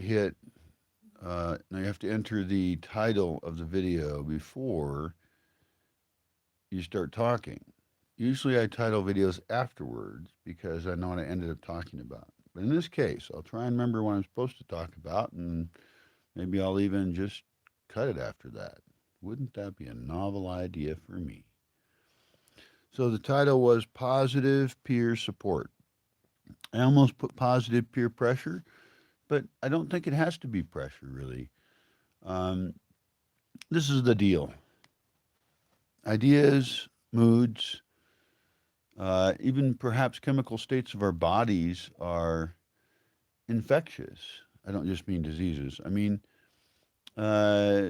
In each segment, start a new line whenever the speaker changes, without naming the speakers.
hit, now you have to enter the title of the video before you start talking. Usually I title videos afterwards because I know what I ended up talking about. But in this case, I'll try and remember what I'm supposed to talk about, and maybe I'll even just cut it after that. Wouldn't that be a novel idea for me? So the title was Positive Peer Support. I almost put positive peer pressure, but I don't think it has to be pressure, really. Um, this is the deal: ideas, moods, even perhaps chemical states of our bodies are infectious. I don't just mean diseases. I mean, uh,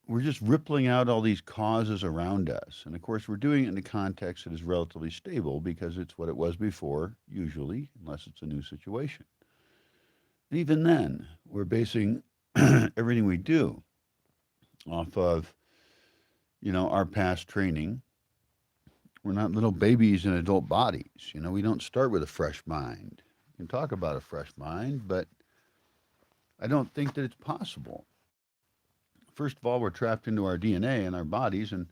we're just rippling out all these causes around us. And of course, we're doing it in a context that is relatively stable because it's what it was before, usually, unless it's a new situation. And even then, we're basing everything we do off of, our past training. We're not little babies in adult bodies. We don't start with a fresh mind. We can talk about a fresh mind, but I don't think that it's possible. First of all, we're trapped into our DNA and our bodies, and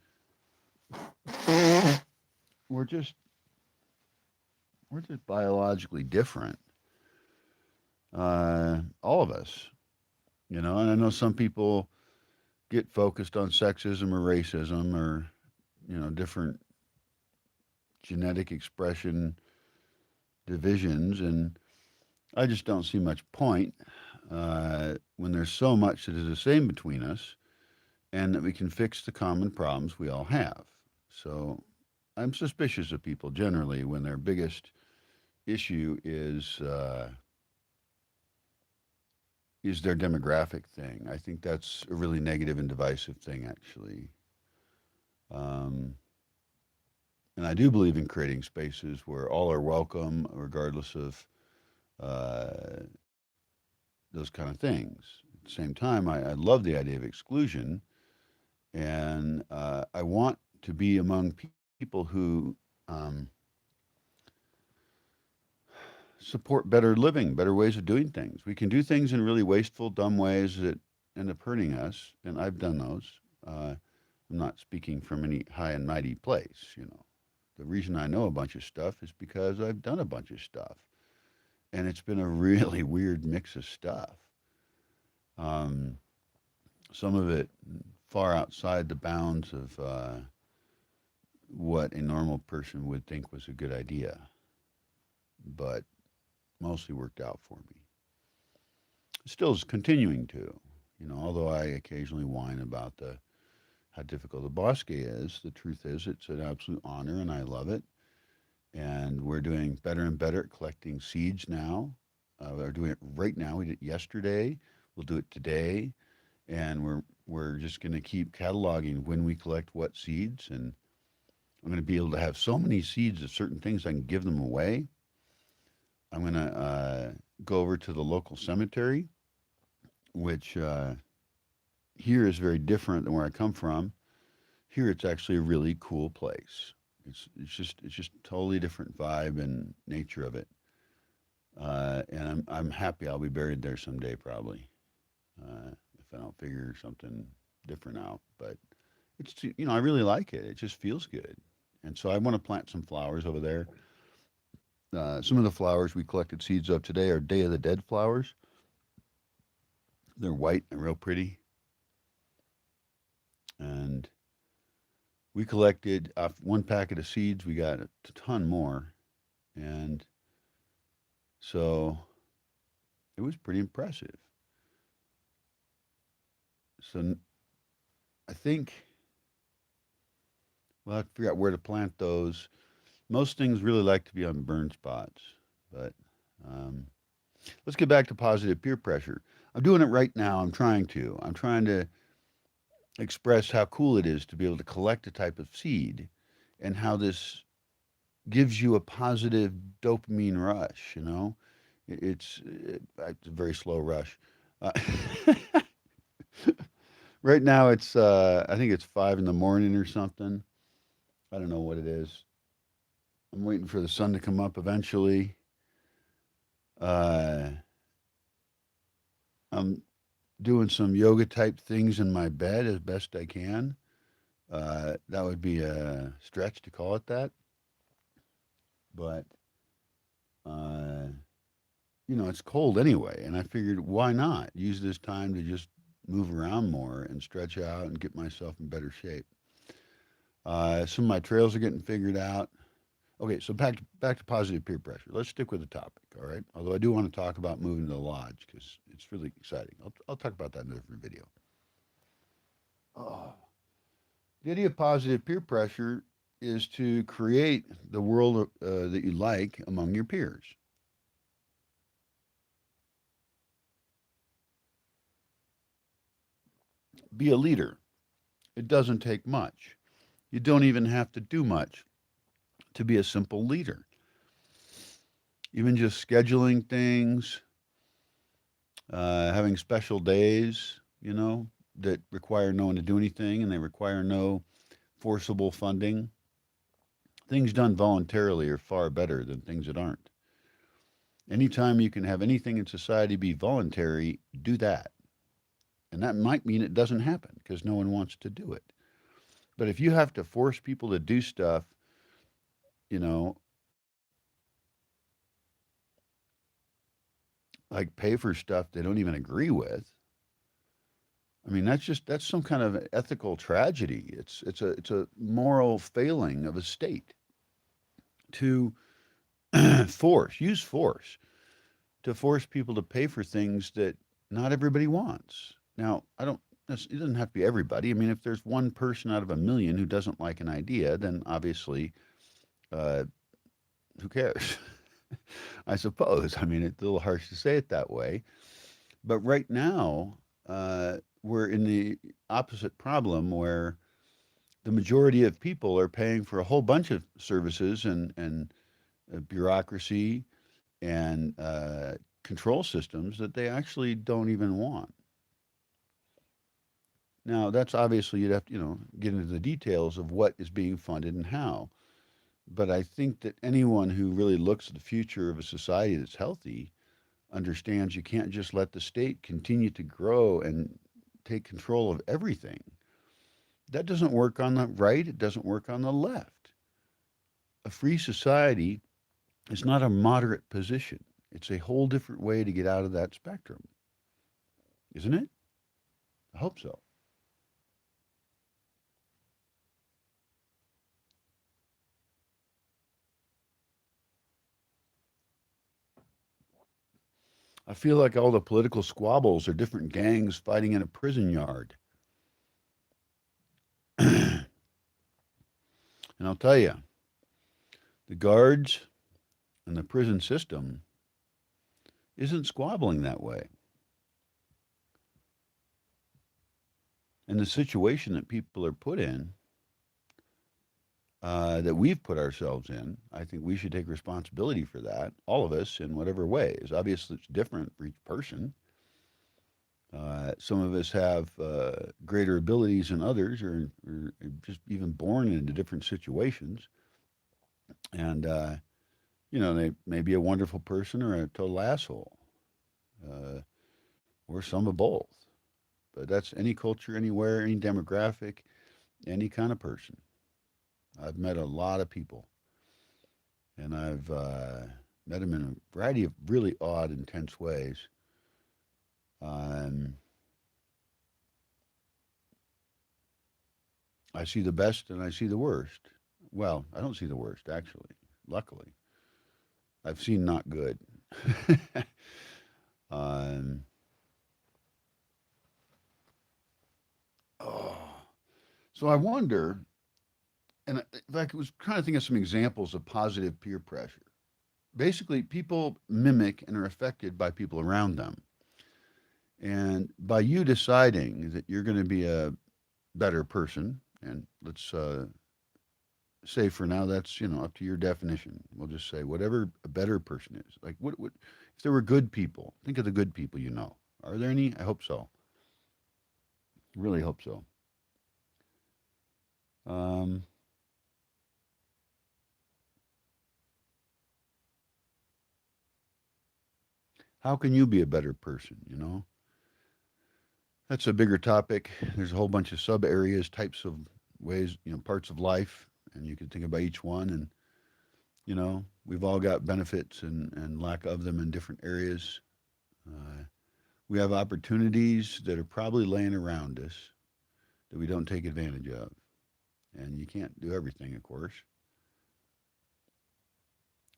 we're just we're just biologically different. All of us, and I know some people get focused on sexism or racism or different genetic expression divisions, and I just don't see much point when there's so much that is the same between us and that we can fix the common problems we all have. So I'm suspicious of people generally when their biggest issue is their demographic thing. I think that's a really negative and divisive thing, actually. Um, and I do believe in creating spaces where all are welcome, regardless of uh, those kind of things. At the same time, I love the idea of exclusion, and I want to be among people who um, support better living, better ways of doing things. We can do things in really wasteful, dumb ways that end up hurting us, and I've done those. I'm not speaking from any high and mighty place. The reason I know a bunch of stuff is because I've done a bunch of stuff, and it's been a really weird mix of stuff. Um, some of it far outside the bounds of what a normal person would think was a good idea, but mostly worked out for me. Still is continuing to, although I occasionally whine about the how difficult the Bosque is. The truth is, it's an absolute honor, and I love it. And we're doing better and better at collecting seeds now. We're doing it right now. We did it yesterday. We'll do it today, and we're just going to keep cataloging when we collect what seeds. And I'm going to be able to have so many seeds of certain things I can give them away. I'm going to go over to the local cemetery, which here is very different than where I come from. Here, it's actually a really cool place. It's just totally different vibe and nature of it. And I'm happy I'll be buried there someday, probably, if I don't figure something different out. But I really like it. It just feels good. And so I want to plant some flowers over there. Some of the flowers we collected seeds of today are Day of the Dead flowers. They're white and real pretty. And we collected off one packet of seeds. We got a ton more. And so it was pretty impressive. So I think we'll have to figure out where to plant those. Most things really like to be on burn spots, but um, let's get back to positive peer pressure. I'm doing it right now. I'm trying to. I'm trying to express how cool it is to be able to collect a type of seed and how this gives you a positive dopamine rush, it's a very slow rush. Uh, right now I think it's 5 in the morning or something. I don't know what it is. I'm waiting for the sun to come up eventually. Uh, I'm doing some yoga type things in my bed as best I can. That would be a stretch to call it that, but uh, it's cold anyway, and I figured why not use this time to just move around more and stretch out and get myself in better shape. Some of my trails are getting figured out. Okay, so back to positive peer pressure. Let's stick with the topic, all right? Although I do want to talk about moving to the lodge because it's really exciting. I'll talk about that in a different video. Oh. The idea of positive peer pressure is to create the world that you like among your peers. Be a leader. It doesn't take much. You don't even have to do much to be a simple leader. Even just scheduling things, having special days, that require no one to do anything and they require no forcible funding. Things done voluntarily are far better than things that aren't. Anytime you can have anything in society be voluntary, do that. And that might mean it doesn't happen because no one wants to do it. But if you have to force people to do stuff, you know, like pay for stuff they don't even agree with, I mean that's some kind of ethical tragedy. It's a moral failing of a state to use force to force people to pay for things that not everybody wants. Now, I don't. It doesn't have to be everybody. I mean, if there's one person out of a million who doesn't like an idea, then obviously, uh, who cares? I suppose. I mean, it's a little harsh to say it that way. But right now, we're in the opposite problem where the majority of people are paying for a whole bunch of services and bureaucracy and control systems that they actually don't even want. Now, that's obviously you'd have to, get into the details of what is being funded and how. But I think that anyone who really looks at the future of a society that's healthy understands you can't just let the state continue to grow and take control of everything. That doesn't work on the right, it doesn't work on the left. A free society is not a moderate position. It's a whole different way to get out of that spectrum, isn't it? I hope so. I feel like all the political squabbles are different gangs fighting in a prison yard. And I'll tell you, the guards and the prison system isn't squabbling that way. And the situation that people are put in, that we've put ourselves in, I think we should take responsibility for that, all of us, in whatever ways. Obviously, it's different for each person. Some of us have greater abilities than others, or just even born into different situations. And, they may be a wonderful person or a total asshole, uh, or some of both. But that's any culture, anywhere, any demographic, any kind of person. I've met a lot of people, and I've met them in a variety of really odd, intense ways. Um, I see the best and I see the worst. Well, I don't see the worst, actually, luckily. I've seen not good. um, oh. So I wonder, and in fact, I was trying to think of some examples of positive peer pressure. Basically, people mimic and are affected by people around them. And by you deciding that you're going to be a better person, and let's say for now that's up to your definition. We'll just say whatever a better person is. Like what if there were good people? Think of the good people you know. Are there any? I hope so. Really hope so. Um, how can you be a better person? That's a bigger topic. There's a whole bunch of sub areas, types of ways, parts of life, and you can think about each one. And, we've all got benefits and lack of them in different areas. Uh, we have opportunities that are probably laying around us that we don't take advantage of. And you can't do everything, of course.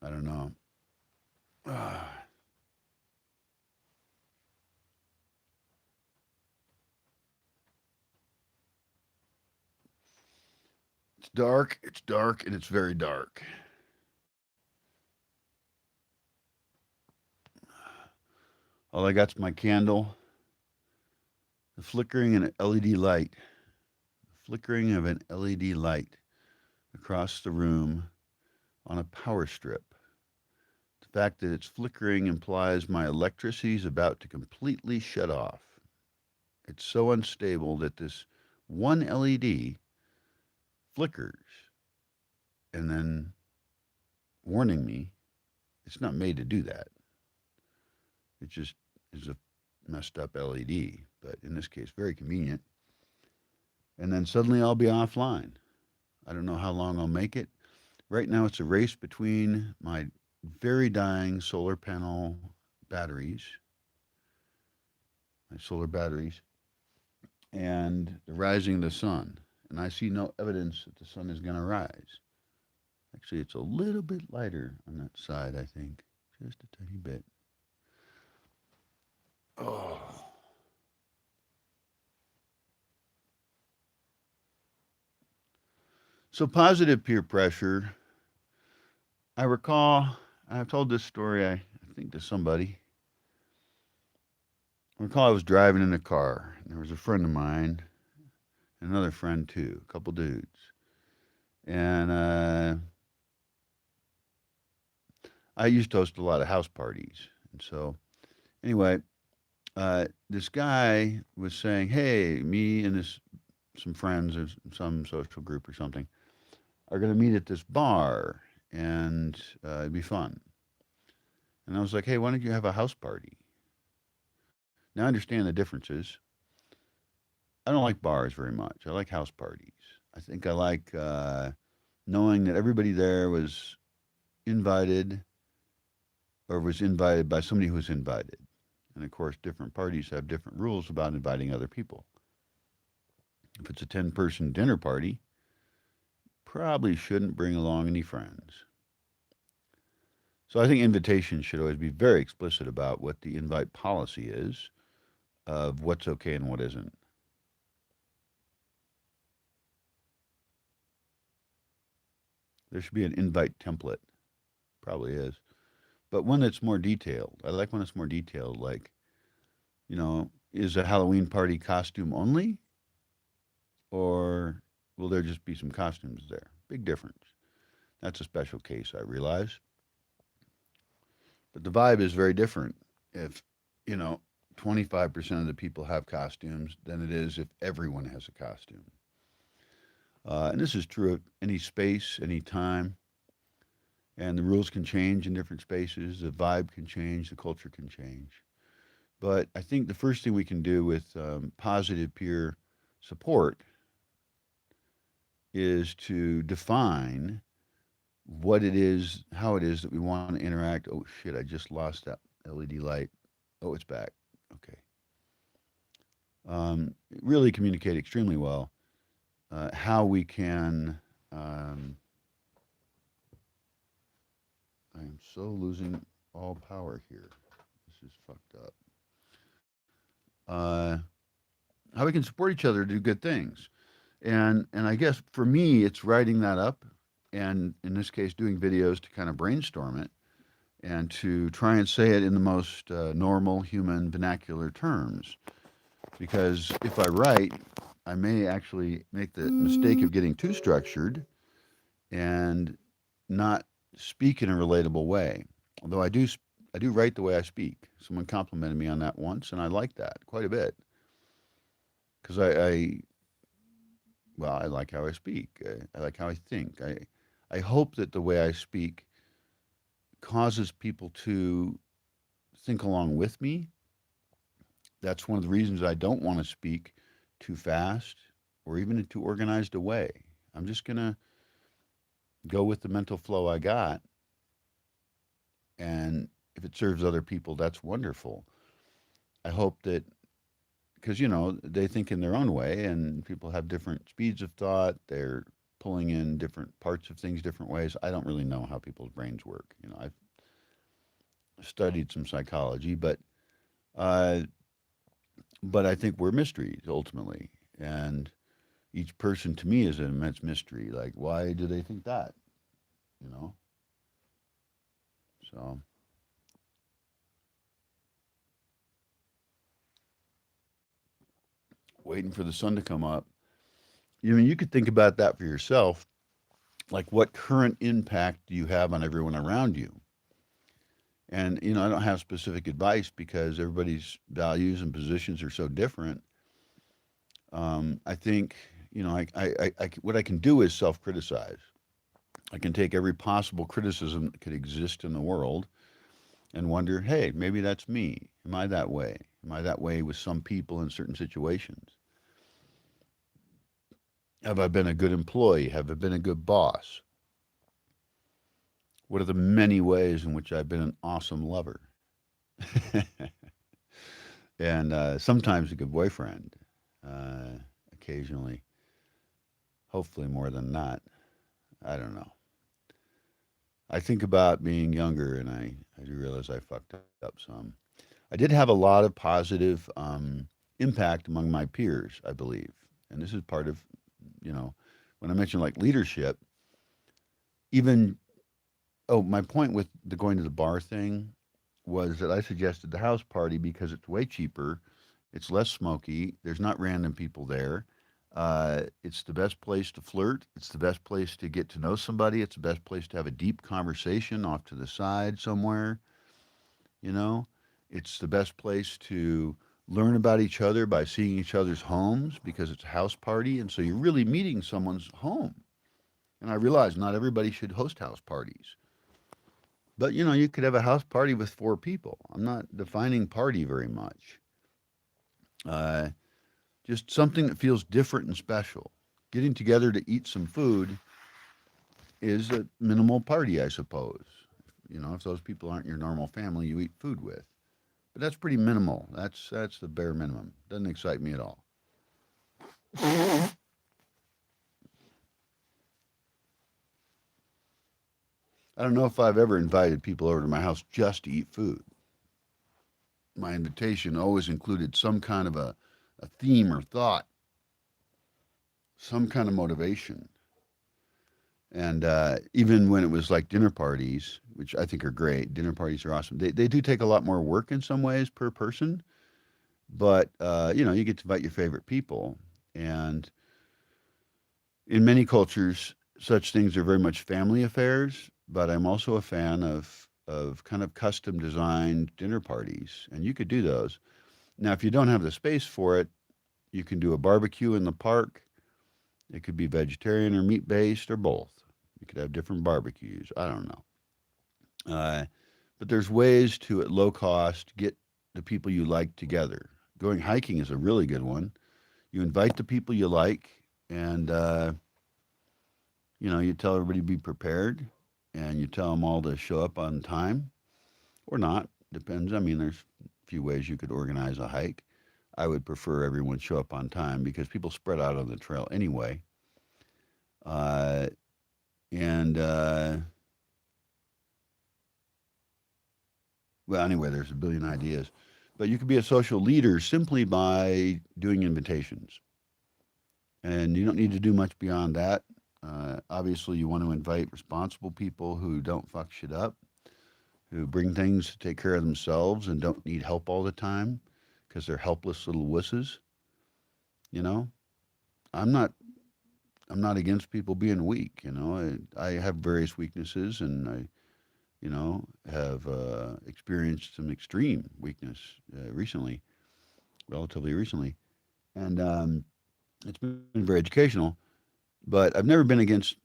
I don't know. It's dark, and it's very dark. All I got's my candle, the flickering of an LED light, flickering of an LED light across the room on a power strip. The fact that it's flickering implies my electricity is about to completely shut off. It's so unstable that this one LED flickers and then warning me it's not made to do that. It just is a messed up LED, but in this case, very convenient. And then suddenly I'll be offline. I don't know how long I'll make it. Right now, it's a race between my very dying batteries, my solar batteries, and the rising of the sun. And I see no evidence that the sun is going to rise. Actually, it's a little bit lighter on that side, I think, just a tiny bit. Oh. So, positive peer pressure. I recall, I've told this story, I think, to somebody. I recall I was driving in a car, and there was a friend of mine, and another friend too, a couple dudes. And I used to host a lot of house parties. And so, anyway, this guy was saying, "Hey, me and some friends or some social group or something are going to meet at this bar, and it'd be fun." And I was like, "Hey, why don't you have a house party?" Now, I understand the differences. I don't like bars very much. I like house parties. I think I like knowing that everybody there was invited or was invited by somebody who was invited. And of course, different parties have different rules about inviting other people. If it's a 10-person dinner party, probably shouldn't bring along any friends. So I think invitations should always be very explicit about what the invite policy is of what's okay and what isn't. There should be an invite template. Probably is. But one that's more detailed. I like when it's more detailed, like, is a Halloween party costume only? Or will there just be some costumes there? Big difference. That's a special case, I realize. But the vibe is very different if, you know, 25% of the people have costumes than it is if everyone has a costume. And this is true of any space, any time. And the rules can change in different spaces. The vibe can change. The culture can change. But I think the first thing we can do with positive peer support is to define what it is, how it is that we want to interact. Oh shit, I just lost that LED light. Oh, it's back. Okay. Really communicate extremely well how we can. I am so losing all power here. This is fucked up. Uh, how we can support each other to do good things. And I guess for me, it's writing that up, and in this case, doing videos to kind of brainstorm it and to try and say it in the most normal human vernacular terms. Because if I write, I may actually make the mistake of getting too structured and not speak in a relatable way. Although I do write the way I speak. Someone complimented me on that once, and I like that quite a bit because well, I like how I speak. I like how I think. I hope that the way I speak causes people to think along with me That's one of the reasons I don't want to speak too fast or even in too organized a way. I'm just going to go with the mental flow I got. And if it serves other people, that's wonderful. I hope that, because, they think in their own way and people have different speeds of thought. They're pulling in different parts of things different ways. I don't really know how people's brains work. I've studied some psychology, uh, but I think we're mysteries ultimately. And each person to me is an immense mystery. Like, why do they think that? You know? So, waiting for the sun to come up. You could think about that for yourself. Like, what current impact do you have on everyone around you? And, I don't have specific advice because everybody's values and positions are so different. I think, what I can do is self criticize. I can take every possible criticism that could exist in the world and wonder, hey, maybe that's me. Am I that way? Am I that way with some people in certain situations? Have I been a good employee? Have I been a good boss? What are the many ways in which I've been an awesome lover? And sometimes a good boyfriend, uh, occasionally, hopefully more than not. I don't know. I think about being younger and I do realize I fucked up some. I did have a lot of positive impact among my peers, I believe. And this is part of, you know, when I mentioned like leadership, even, oh, my point with the going to the bar thing was that I suggested the house party because it's way cheaper, it's less smoky, there's not random people there. It's the best place to flirt. It's the best place to get to know somebody. It's the best place to have a deep conversation off to the side somewhere. You know, it's the best place to learn about each other by seeing each other's homes because it's a house party. And so you're really meeting someone's home. And I realize not everybody should host house parties. But, you could have a house party with four people. I'm not defining party very much. Uh, just something that feels different and special. Getting together to eat some food is a minimal party, I suppose. If those people aren't your normal family you eat food with. But that's pretty minimal. That's the bare minimum. Doesn't excite me at all. I don't know if I've ever invited people over to my house just to eat food. My invitation always included some kind of a theme or thought, some kind of motivation. And even when it was like dinner parties, which I think are great, dinner parties are awesome. They do take a lot more work in some ways per person, but you get to invite your favorite people. And in many cultures, such things are very much family affairs. But I'm also a fan of kind of custom designed dinner parties, and you could do those. Now, if you don't have the space for it, you can do a barbecue in the park. It could be vegetarian or meat based or both. You could have different barbecues. I don't know. But there's ways to, at low cost, get the people you like together. Going hiking is a really good one. You invite the people you like, and you tell everybody to be prepared, and you tell them all to show up on time or not. Depends. I mean, there's a few ways you could organize a hike. I would prefer everyone show up on time because people spread out on the trail anyway. Uh, and Well, anyway, there's a billion ideas. But you could be a social leader simply by doing invitations. And you don't need to do much beyond that. Obviously, you want to invite responsible people who don't fuck shit up, who bring things to take care of themselves and don't need help all the time because they're helpless little wusses. You know, I'm not. I'm not against people being weak. I have various weaknesses, and have experienced some extreme weakness recently, relatively recently, and it's been very educational. But I've never been against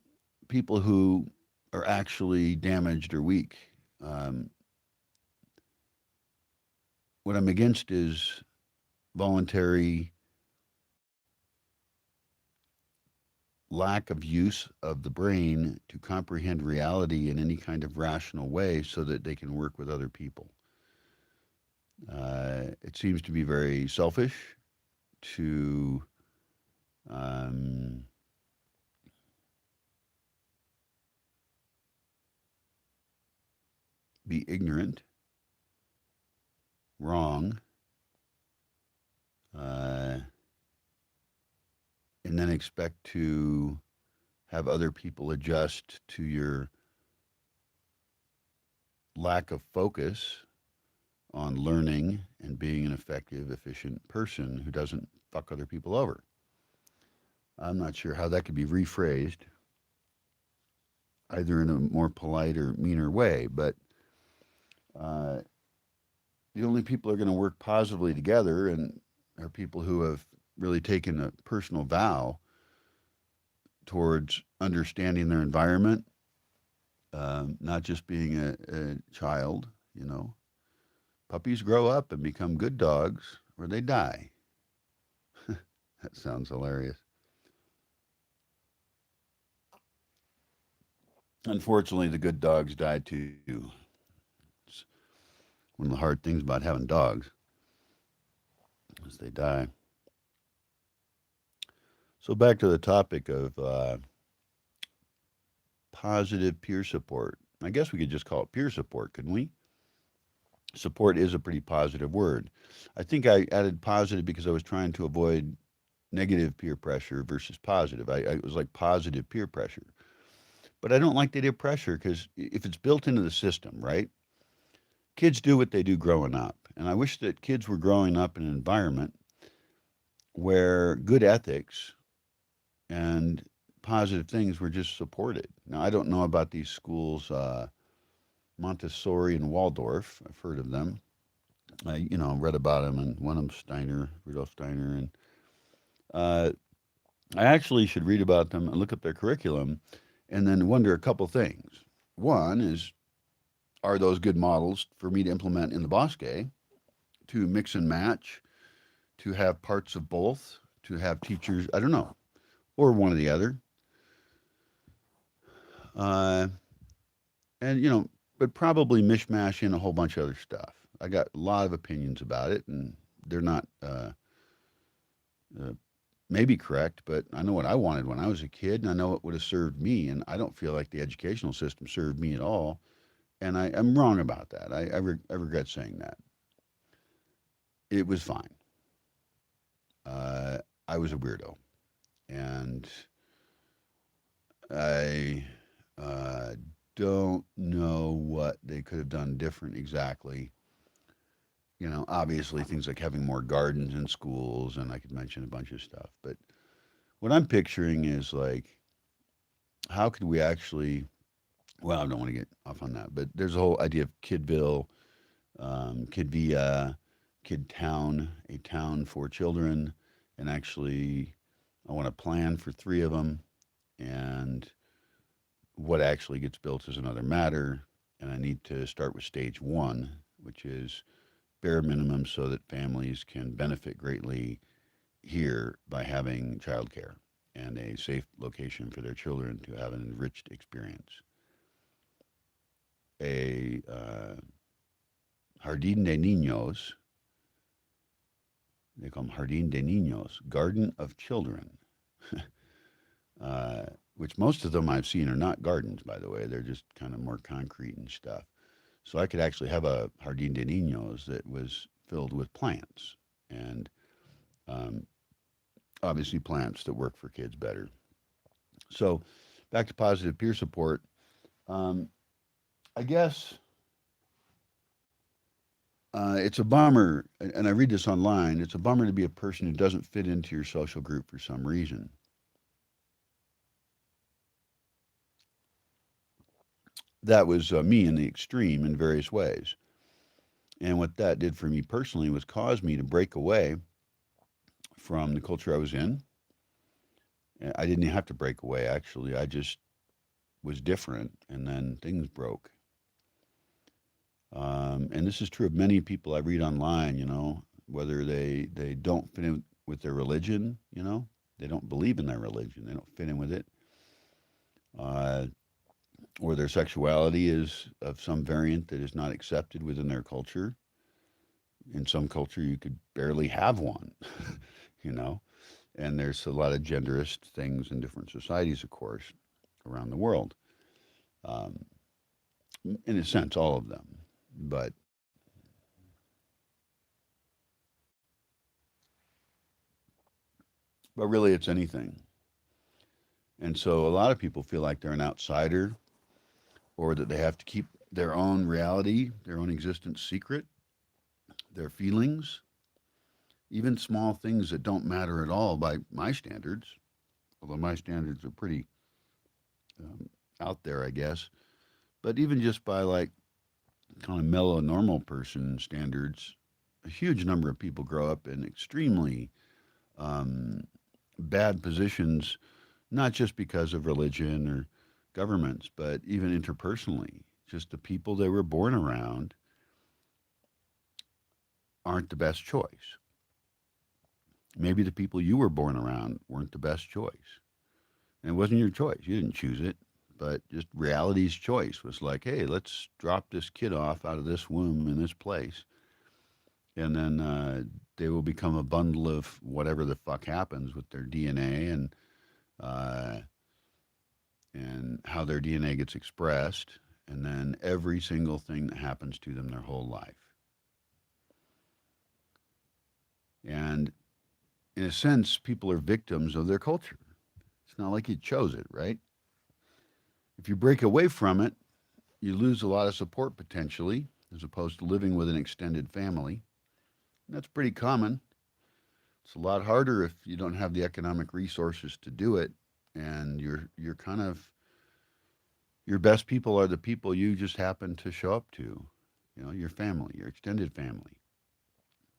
people who are actually damaged or weak. Um, what I'm against is voluntary lack of use of the brain to comprehend reality in any kind of rational way so that they can work with other people. It seems to be very selfish to um, be ignorant, wrong, uh, and then expect to have other people adjust to your lack of focus on learning and being an effective, efficient person who doesn't fuck other people over. I'm not sure how that could be rephrased, either in a more polite or meaner way, but uh, the only people who are going to work positively together and are people who have really taken a personal vow towards understanding their environment, not just being a child, you know. Puppies grow up and become good dogs or they die. That sounds hilarious. Unfortunately, the good dogs die too. It's one of the hard things about having dogs is they die. So back to the topic of positive peer support. I guess we could just call it peer support, couldn't we? Support is a pretty positive word. I think I added positive because I was trying to avoid negative peer pressure versus positive. It was like positive peer pressure. But I don't like the idea of pressure because if it's built into the system, right? Kids do what they do growing up. And I wish that kids were growing up in an environment where good ethics and positive things were just supported. Now, I don't know about these schools, Montessori and Waldorf. I've heard of them. Read about them and one of them Steiner, Rudolf Steiner. And uh, I actually should read about them and look up their curriculum and then wonder a couple things. One is, are those good models for me to implement in the Bosque, to mix and match, to have parts of both, to have teachers, I don't know, or one or the other. Uh, and, but probably mishmash in a whole bunch of other stuff. I got a lot of opinions about it, and they're not uh, maybe correct, but I know what I wanted when I was a kid, and I know it would have served me, and I don't feel like the educational system served me at all. And I'm wrong about that. I regret saying that. It was fine. Uh, I was a weirdo, and I uh, don't know what they could have done different exactly. Obviously things like having more gardens in schools, and I could mention a bunch of stuff. But what I'm picturing is like, how could we actually? Well, I don't want to get off on that, but there's a whole idea of Kidville, Kidvia, Kid Town, a town for children, and actually, I want to plan for three of them, and what actually gets built is another matter. And I need to start with stage one, which is bare minimum so that families can benefit greatly here by having childcare and a safe location for their children to have an enriched experience. A Jardín de Niños, they call them Jardín de Niños, Garden of Children, uh, which most of them I've seen are not gardens, by the way. They're just kind of more concrete and stuff. So I could actually have a Jardín de Niños that was filled with plants and um, obviously plants that work for kids better. So back to positive peer support. Um, I guess it's a bummer, and I read this online. It's a bummer to be a person who doesn't fit into your social group for some reason. That was me in the extreme in various ways. And what that did for me personally was cause me to break away from the culture I was in. I didn't have to break away, actually. I just was different, and then things broke. And this is true of many people I read online, whether they they don't fit in with their religion. They don't believe in their religion. They don't fit in with it. Uh, or their sexuality is of some variant that is not accepted within their culture. In some culture, you could barely have one, you know. And there's a lot of genderist things in different societies, of course, around the world. Um, in a sense, all of them. But really, it's anything. And so a lot of people feel like they're an outsider or that they have to keep their own reality, their own existence secret, their feelings, even small things that don't matter at all by my standards, although my standards are pretty um, out there, I guess. But even just by like kind of mellow, normal person standards, a huge number of people grow up in extremely um, bad positions, not just because of religion or governments, but even interpersonally. Just the people they were born around aren't the best choice. Maybe the people you were born around weren't the best choice. And it wasn't your choice. You didn't choose it. But just reality's choice was like, hey, let's drop this kid off out of this womb in this place. And then they will become a bundle of whatever the fuck happens with their DNA uh, and how their DNA gets expressed. And then every single thing that happens to them their whole life. And in a sense, people are victims of their culture. It's not like you chose it, right? If you break away from it, you lose a lot of support potentially, as opposed to living with an extended family. And that's pretty common. It's a lot harder if you don't have the economic resources to do it, and you're kind of your best people are the people you just happen to show up to, your family, your extended family.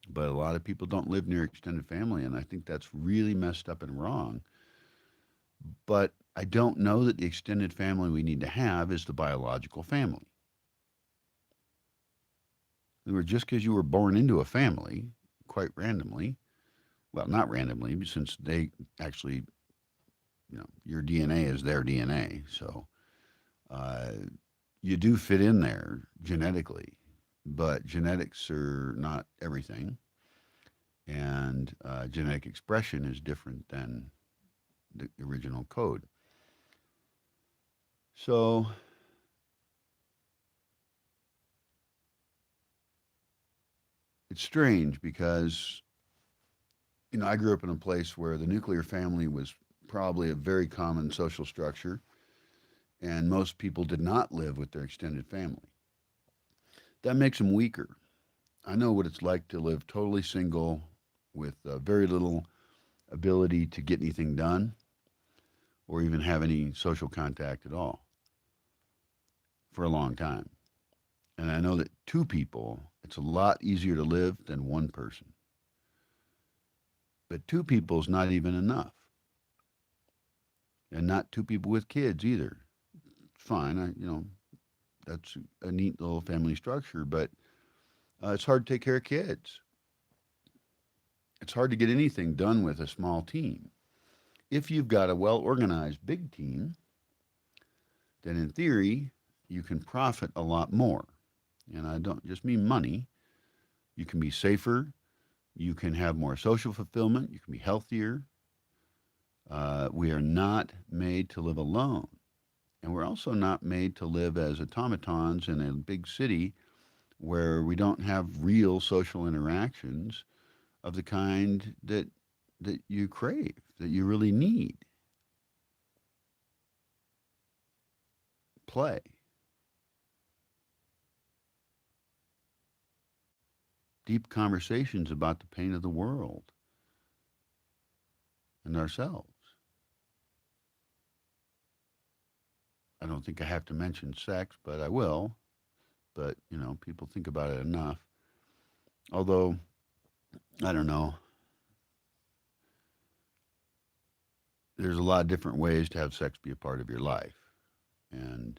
But a lot of people don't live near extended family, and I think that's really messed up and wrong. But I don't know that the extended family we need to have is the biological family. Just because you were born into a family, quite randomly, well, not randomly, since they actually, your DNA is their DNA. So uh, you do fit in there genetically, but genetics are not everything. And genetic expression is different than the original code. So it's strange because, I grew up in a place where the nuclear family was probably a very common social structure, and most people did not live with their extended family. That makes them weaker. I know what it's like to live totally single with very little ability to get anything done or even have any social contact at all for a long time. And I know that two people, it's a lot easier to live than one person. But two people is not even enough. And not two people with kids either. Fine, that's a neat little family structure, but it's hard to take care of kids. It's hard to get anything done with a small team. If you've got a well organized big team, then in theory, you can profit a lot more. And I don't just mean money. You can be safer. You can have more social fulfillment. You can be healthier. We are not made to live alone. And we're also not made to live as automatons in a big city where we don't have real social interactions of the kind that you crave, that you really need. Play. Deep conversations about the pain of the world and ourselves. I don't think I have to mention sex, but I will. But, people think about it enough. Although, I don't know, there's a lot of different ways to have sex be a part of your life. And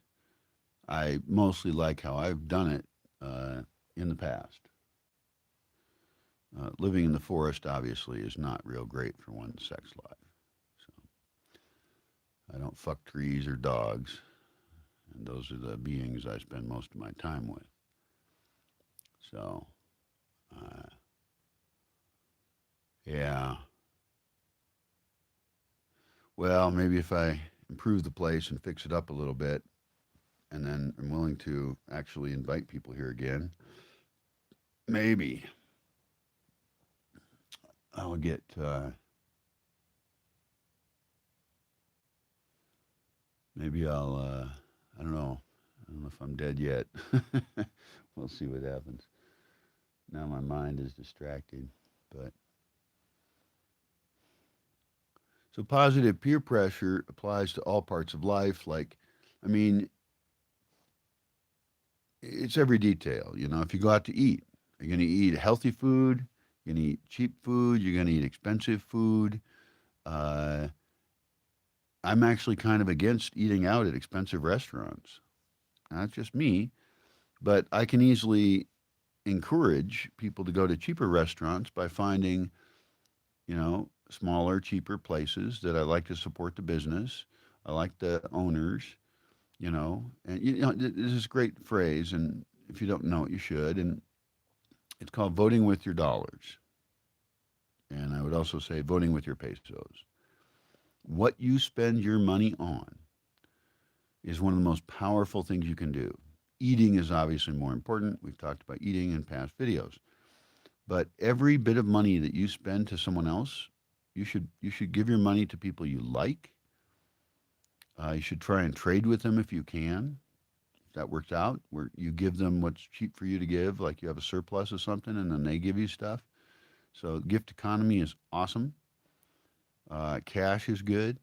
I mostly like how I've done it in the past. Living in the forest obviously is not real great for one's sex life. So I don't fuck trees or dogs, and those are the beings I spend most of my time with. So, uh, yeah. Well, maybe if I improve the place and fix it up a little bit, and then I'm willing to actually invite people here again, maybe I'll get. Maybe I'll. I don't know. I don't know if I'm dead yet. We'll see what happens. Now my mind is distracted, but so positive peer pressure applies to all parts of life. Like, I mean, it's every detail. You know, if you go out to eat, you're going to eat healthy food, you're going to eat cheap food, you're going to eat expensive food. Uh, I'm actually kind of against eating out at expensive restaurants. Not just me, but I can easily encourage people to go to cheaper restaurants by finding, smaller, cheaper places that I like to support the business. I like the owners, and this is a great phrase, and if you don't know it, you should. And it's called voting with your dollars. And I would also say voting with your pesos. What you spend your money on is one of the most powerful things you can do. Eating is obviously more important. We've talked about eating in past videos. But every bit of money that you spend to someone else, you should give your money to people you like. You should try and trade with them if you can. If that works out, where you give them what's cheap for you to give, like you have a surplus of something, and then they give you stuff. So gift economy is awesome. Cash is good.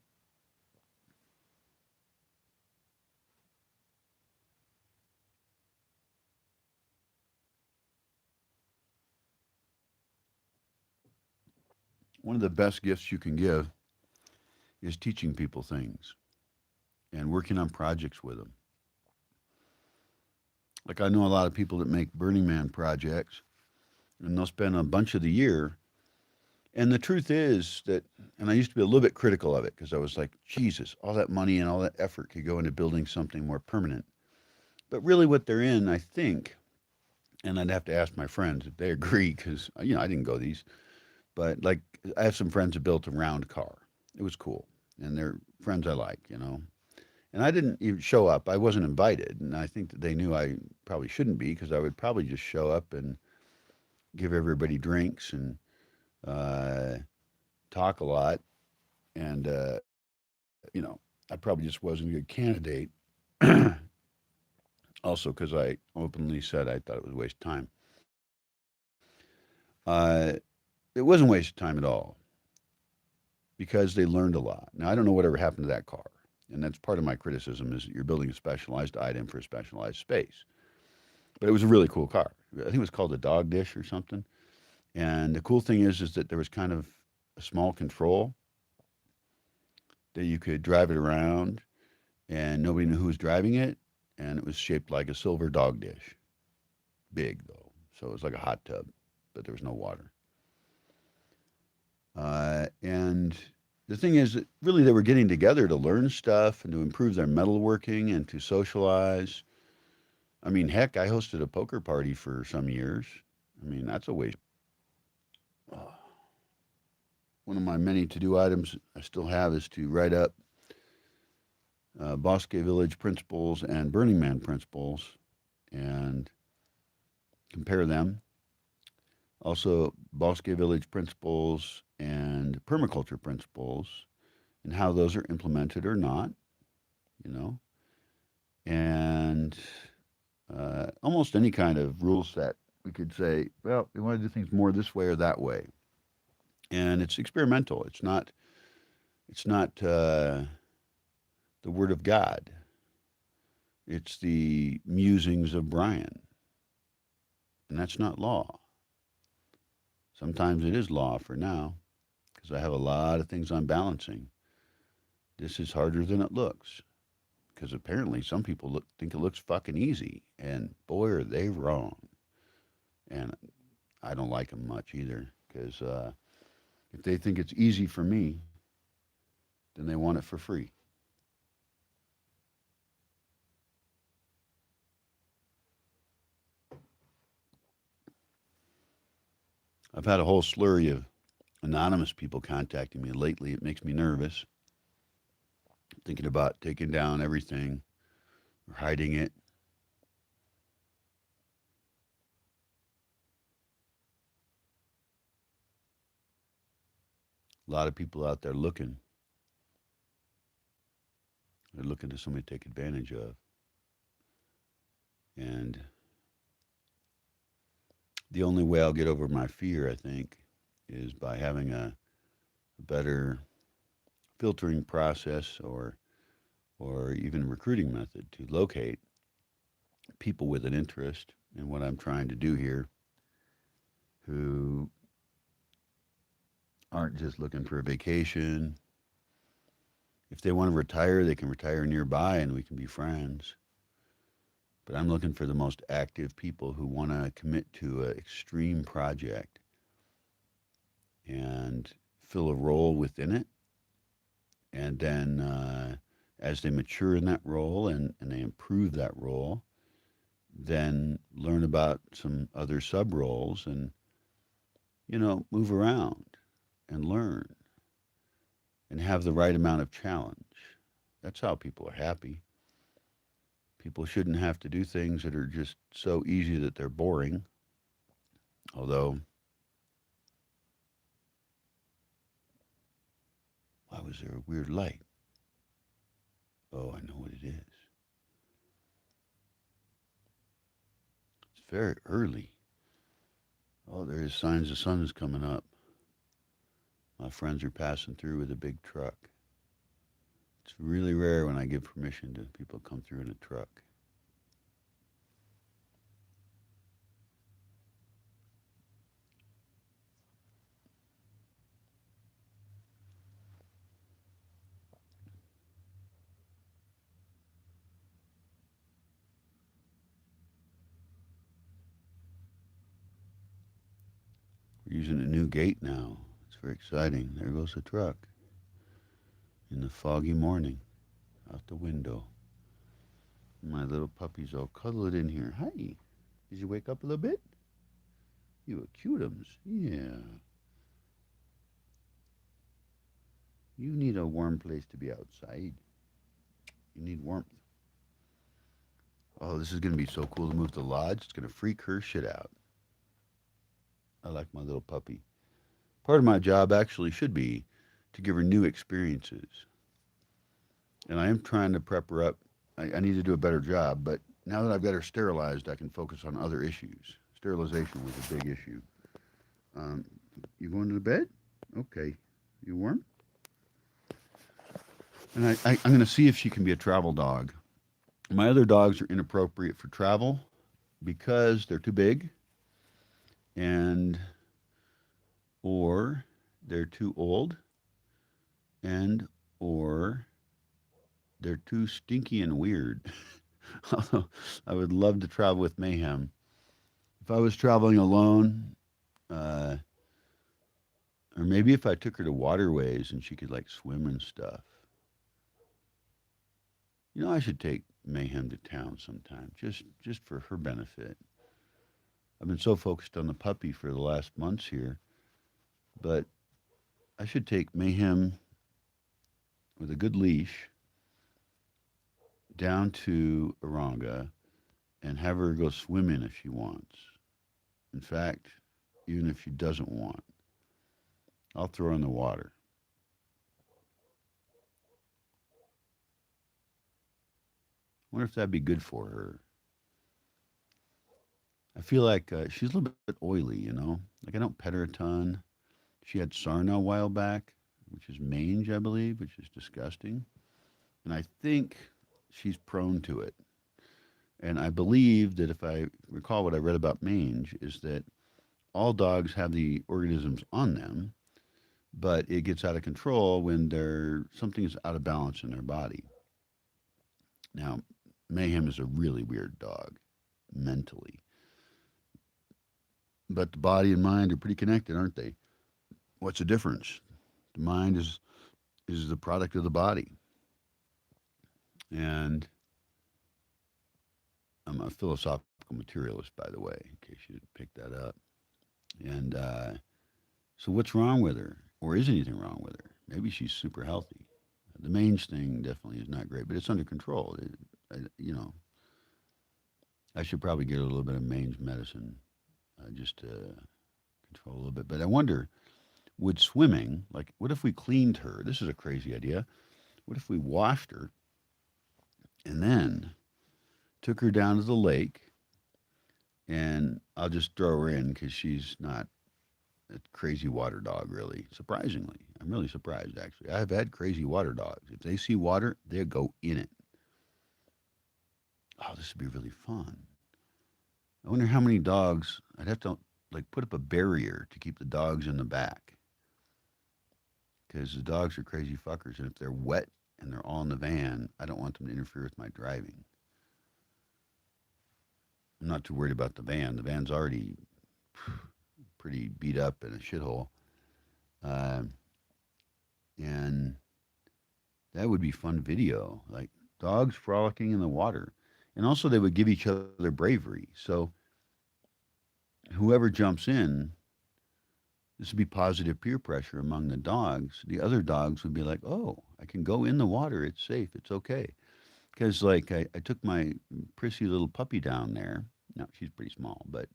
One of the best gifts you can give is teaching people things and working on projects with them. Like I know a lot of people that make Burning Man projects, and they'll spend a bunch of the year. And the truth is that, and I used to be a little bit critical of it because I was like, Jesus, all that money and all that effort could go into building something more permanent. But really, what they're in, I think, and I'd have to ask my friends if they agree because, I didn't go these, but like I have some friends that built a round car. It was cool. And they're friends I like, And I didn't even show up. I wasn't invited. And I think that they knew I probably shouldn't be because I would probably just show up and give everybody drinks and uh, talk a lot. And, I probably just wasn't a good candidate. Also, because I openly said I thought it was a waste of time. Uh, it wasn't a waste of time at all because they learned a lot. Now, I don't know whatever happened to that car. And that's part of my criticism is that you're building a specialized item for a specialized space. But it was a really cool car. I think it was called a dog dish or something. And the cool thing is that there was kind of a small control that you could drive it around and nobody knew who was driving it. And it was shaped like a silver dog dish. Big, though. So it was like a hot tub, but there was no water. And the thing is that really they were getting together to learn stuff and to improve their metalworking and to socialize. I mean, heck, I hosted a poker party for some years. I mean, that's a waste. One of my many to-do items I still have is to write up Bosque Village principles and Burning Man principles and compare them. Also, Bosque Village principles and permaculture principles and how those are implemented or not, you know, and almost any kind of rule set. We could say, well, we want to do things more this way or that way, and it's experimental. It's not. It's not the Word of God. It's the musings of Brian, and that's not law. Sometimes it is law for now, because I have a lot of things I'm balancing. This is harder than it looks, because apparently some people think it looks fucking easy, and boy, are they wrong. And I don't like them much either, because if they think it's easy for me, then they want it for free. I've had a whole slurry of anonymous people contacting me lately. It makes me nervous, thinking about taking down everything or hiding it. A lot of people out there looking. They're looking to somebody to take advantage of. And the only way I'll get over my fear, I think, is by having a better filtering process, or even recruiting method to locate people with an interest in what I'm trying to do here, who aren't just looking for a vacation. If they want to retire, they can retire nearby and we can be friends. But I'm looking for the most active people who want to commit to an extreme project and fill a role within it. And then as they mature in that role, and they improve that role, then learn about some other sub roles, and, move around and learn and have the right amount of challenge. That's how people are happy. People shouldn't have to do things that are just so easy that they're boring. Although, why was there a weird light? Oh, I know what it is. It's very early. Oh, there is signs the sun is coming up. My friends are passing through with a big truck. It's really rare when I give permission to people to come through in a truck. We're using a new gate now. It's very exciting. There goes the truck in the foggy morning out the window. My little puppy's all cuddled in here. Hi. Did you wake up a little bit? You were cutums. Yeah. You need a warm place to be outside. You need warmth. Oh, this is going to be so cool to move to the lodge. It's going to freak her shit out. I like my little puppy. Part of my job actually should be to give her new experiences. And I am trying to prep her up. I need to do a better job, but now that I've got her sterilized, I can focus on other issues. Sterilization was a big issue. Um, you going to bed? Okay. You warm? And I'm going to see if she can be a travel dog. My other dogs are inappropriate for travel because they're too big, and or they're too old, and or they're too stinky and weird. Although I would love to travel with Mayhem. If I was traveling alone, uh, or maybe if I took her to waterways and she could like swim and stuff. I should take Mayhem to town sometime, just for her benefit. I've been so focused on the puppy for the last months here, but I should take Mayhem with a good leash down to Aranga and have her go swimming if she wants. In fact, even if she doesn't want, I'll throw her in the water. I wonder if that'd be good for her. I feel like she's a little bit oily. Like I don't pet her a ton. She had Sarna a while back, which is mange, I believe, which is disgusting. And I think she's prone to it. And I believe that if I recall what I read about mange, is that all dogs have the organisms on them, but it gets out of control when something is out of balance in their body. Now, Mayhem is a really weird dog, mentally. but the body and mind are pretty connected, aren't they? What's the difference? The mind is the product of the body, and I'm a philosophical materialist, by the way, in case you didn't pick that up. And so, what's wrong with her, or is anything wrong with her? Maybe she's super healthy. The mange thing definitely is not great, but it's under control. You know, I should probably get a little bit of mange medicine just to control a little bit. But I wonder, would swimming, like, what if we cleaned her? This is a crazy idea. What if we washed her and then took her down to the lake? And I'll just throw her in because she's not a crazy water dog, really. Surprisingly, I'm really surprised, actually. I've had crazy water dogs. If they see water, they go in it. Oh, this would be really fun. I wonder how many dogs I'd have to like put up a barrier to keep the dogs in the back because the dogs are crazy fuckers, and if they're wet and they're all in the van, I don't want them to interfere with my driving. I'm not too worried about the van. The van's already pretty beat up in a shithole, uh, and that would be fun video, like dogs frolicking in the water, and also they would give each other bravery. So whoever jumps in, this would be positive peer pressure among the dogs. The other dogs would be like, "Oh, I can go in the water. It's safe. It's okay." Because like I took my prissy little puppy down there. No, she's pretty small, but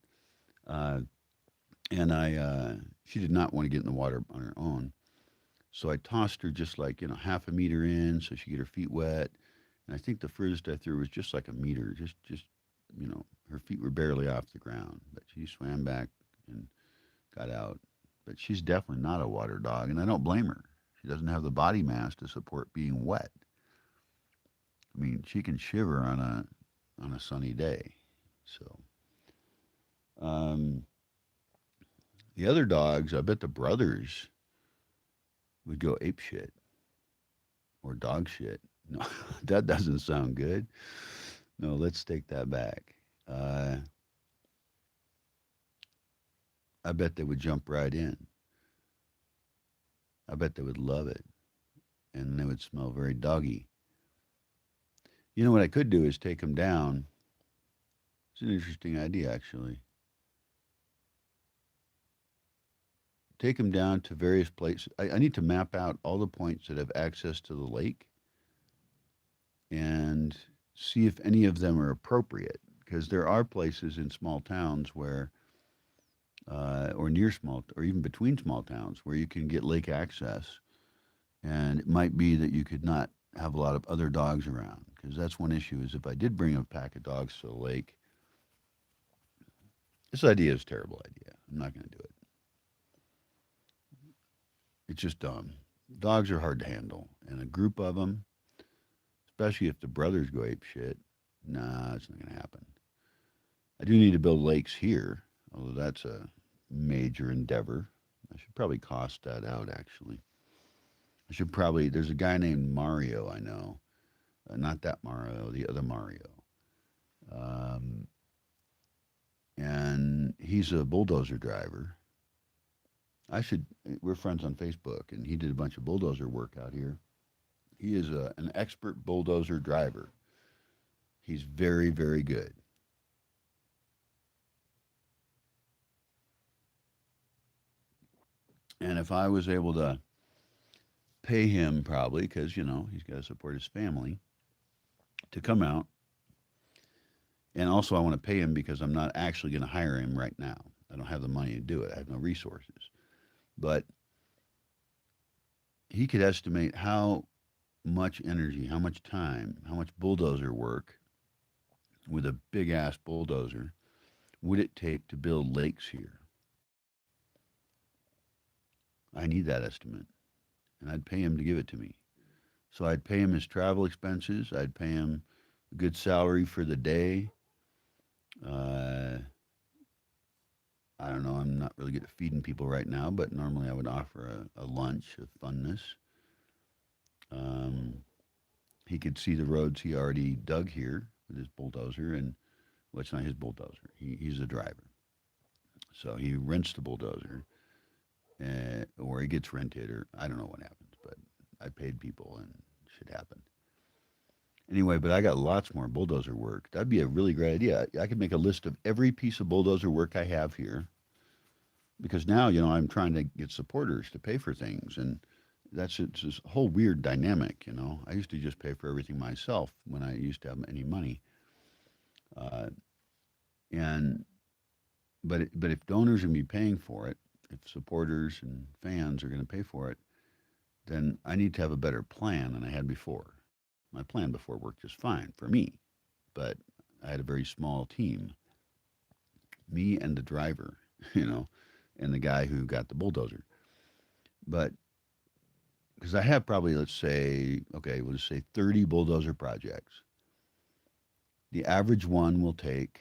uh, and she did not want to get in the water on her own. So I tossed her just like half a meter in, so she get her feet wet. And I think the furthest I threw was just like a meter, just her feet were barely off the ground, but she swam back and got out. But she's definitely not a water dog, and I don't blame her. She doesn't have the body mass to support being wet. I mean, she can shiver on a sunny day. So um, the other dogs, I bet the brothers would go ape shit or dog shit. No, that doesn't sound good. No, let's take that back. Uh, I bet they would jump right in. I bet they would love it, and they would smell very doggy. You know what I could do is take them down. It's an interesting idea, actually. Take them down to various places. I need to map out all the points that have access to the lake and see if any of them are appropriate. Because there are places in small towns where, or near small, or even between small towns, where you can get lake access. And it might be that you could not have a lot of other dogs around. Because that's one issue is if I did bring a pack of dogs to the lake, this idea is a terrible idea. I'm not going to do it. It's just dumb. Dogs are hard to handle. And a group of them, especially if the brothers go ape shit, nah, it's not going to happen. I do need to build lakes here, although that's a major endeavor. I should probably cost that out, actually. There's a guy named Mario I know. Not that Mario, the other Mario. Um, and he's a bulldozer driver. We're friends on Facebook, and he did a bunch of bulldozer work out here. He is an expert bulldozer driver. He's very, very good. And if I was able to pay him, probably, because, he's got to support his family, to come out, and also I want to pay him because I'm not actually going to hire him right now. I don't have the money to do it, I have no resources. But he could estimate how much energy, how much time, how much bulldozer work with a big ass bulldozer would it take to build lakes here? I need that estimate, and I'd pay him to give it to me. So I'd pay him his travel expenses. I'd pay him a good salary for the day. Uh, I don't know. I'm not really good at feeding people right now, but normally I would offer a lunch of funness. Um, he could see the roads he already dug here with his bulldozer, and well, it's not his bulldozer. He's the driver. So he rents the bulldozer, or he gets rented, or I don't know what happens, but I paid people and shit happened. Anyway, but I got lots more bulldozer work. That'd be a really great idea. I could make a list of every piece of bulldozer work I have here because now, I'm trying to get supporters to pay for things. And it's this whole weird dynamic. I used to just pay for everything myself when I used to have any money. Uh, and but if donors are going to be paying for it, if supporters and fans are going to pay for it, then I need to have a better plan than I had before. My plan before worked just fine for me, but I had a very small team, me and the driver, you know, and the guy who got the bulldozer. But because I have probably, let's say, okay, we'll just say 30 bulldozer projects. The average one will take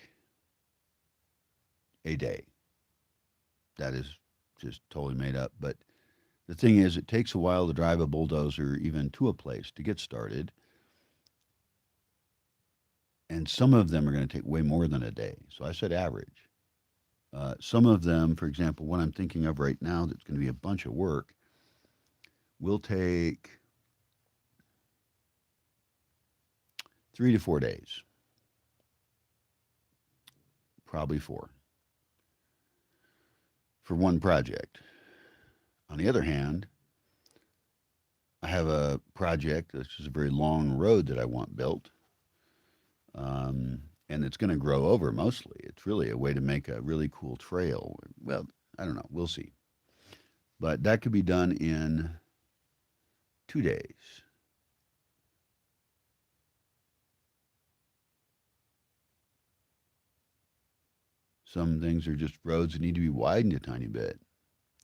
a day. That is just totally made up. But the thing is, it takes a while to drive a bulldozer even to a place to get started. And some of them are going to take way more than a day. So I said average. Some of them, for example, what I'm thinking of right now that's going to be a bunch of work, will take 3 to 4 days, probably four, for one project. On the other hand, I have a project, this is a very long road that I want built, and it's going to grow over mostly. It's really a way to make a really cool trail. Well, I don't know. We'll see. But that could be done in 2 days. Some things are just roads that need to be widened a tiny bit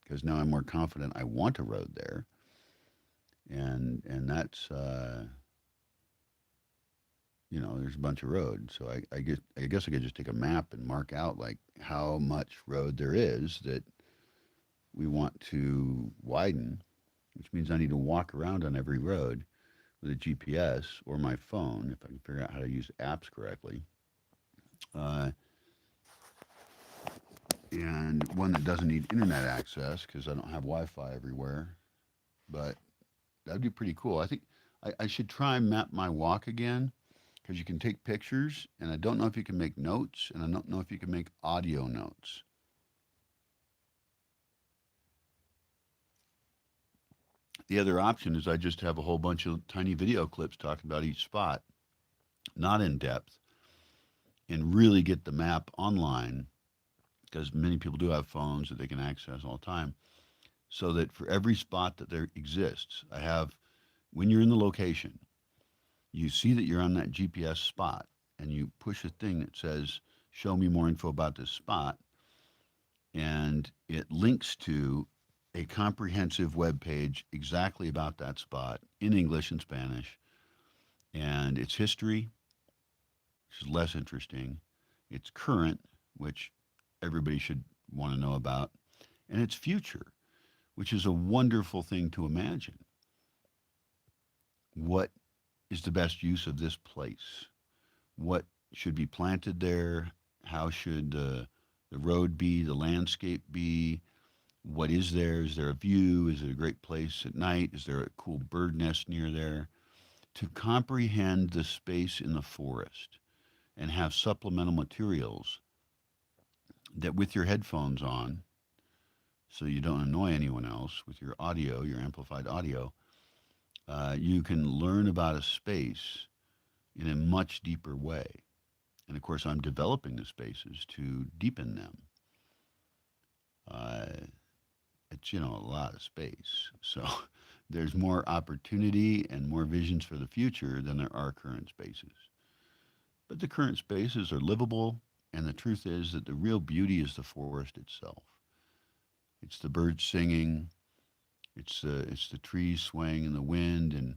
because now I'm more confident I want a road there, and that's there's a bunch of roads. So I guess I could just take a map and mark out like how much road there is that we want to widen, which means I need to walk around on every road with a GPS or my phone if I can figure out how to use apps correctly. Uh, and one that doesn't need internet access because I don't have Wi-Fi everywhere. But that'd be pretty cool. I think I should try and map my walk again because you can take pictures, and I don't know if you can make notes, and I don't know if you can make audio notes. The other option is I just have a whole bunch of tiny video clips talking about each spot, not in depth, and really get the map online because many people do have phones that they can access all the time. So that for every spot that there exists, I have, when you're in the location, you see that you're on that GPS spot and you push a thing that says, show me more info about this spot. And it links to a comprehensive web page exactly about that spot in English and Spanish. And its history, which is less interesting. Its current, which everybody should want to know about. And its future, which is a wonderful thing to imagine. What is the best use of this place? What should be planted there? How should the road be? The landscape be? What is there? Is there a view? Is it a great place at night? Is there a cool bird nest near there? To comprehend the space in the forest and have supplemental materials that with your headphones on, so you don't annoy anyone else with your audio, your amplified audio, you can learn about a space in a much deeper way. And of course, I'm developing the spaces to deepen them. Uh, it's, a lot of space. So there's more opportunity and more visions for the future than there are current spaces. But the current spaces are livable, and the truth is that the real beauty is the forest itself. It's the birds singing, it's the trees swaying in the wind, and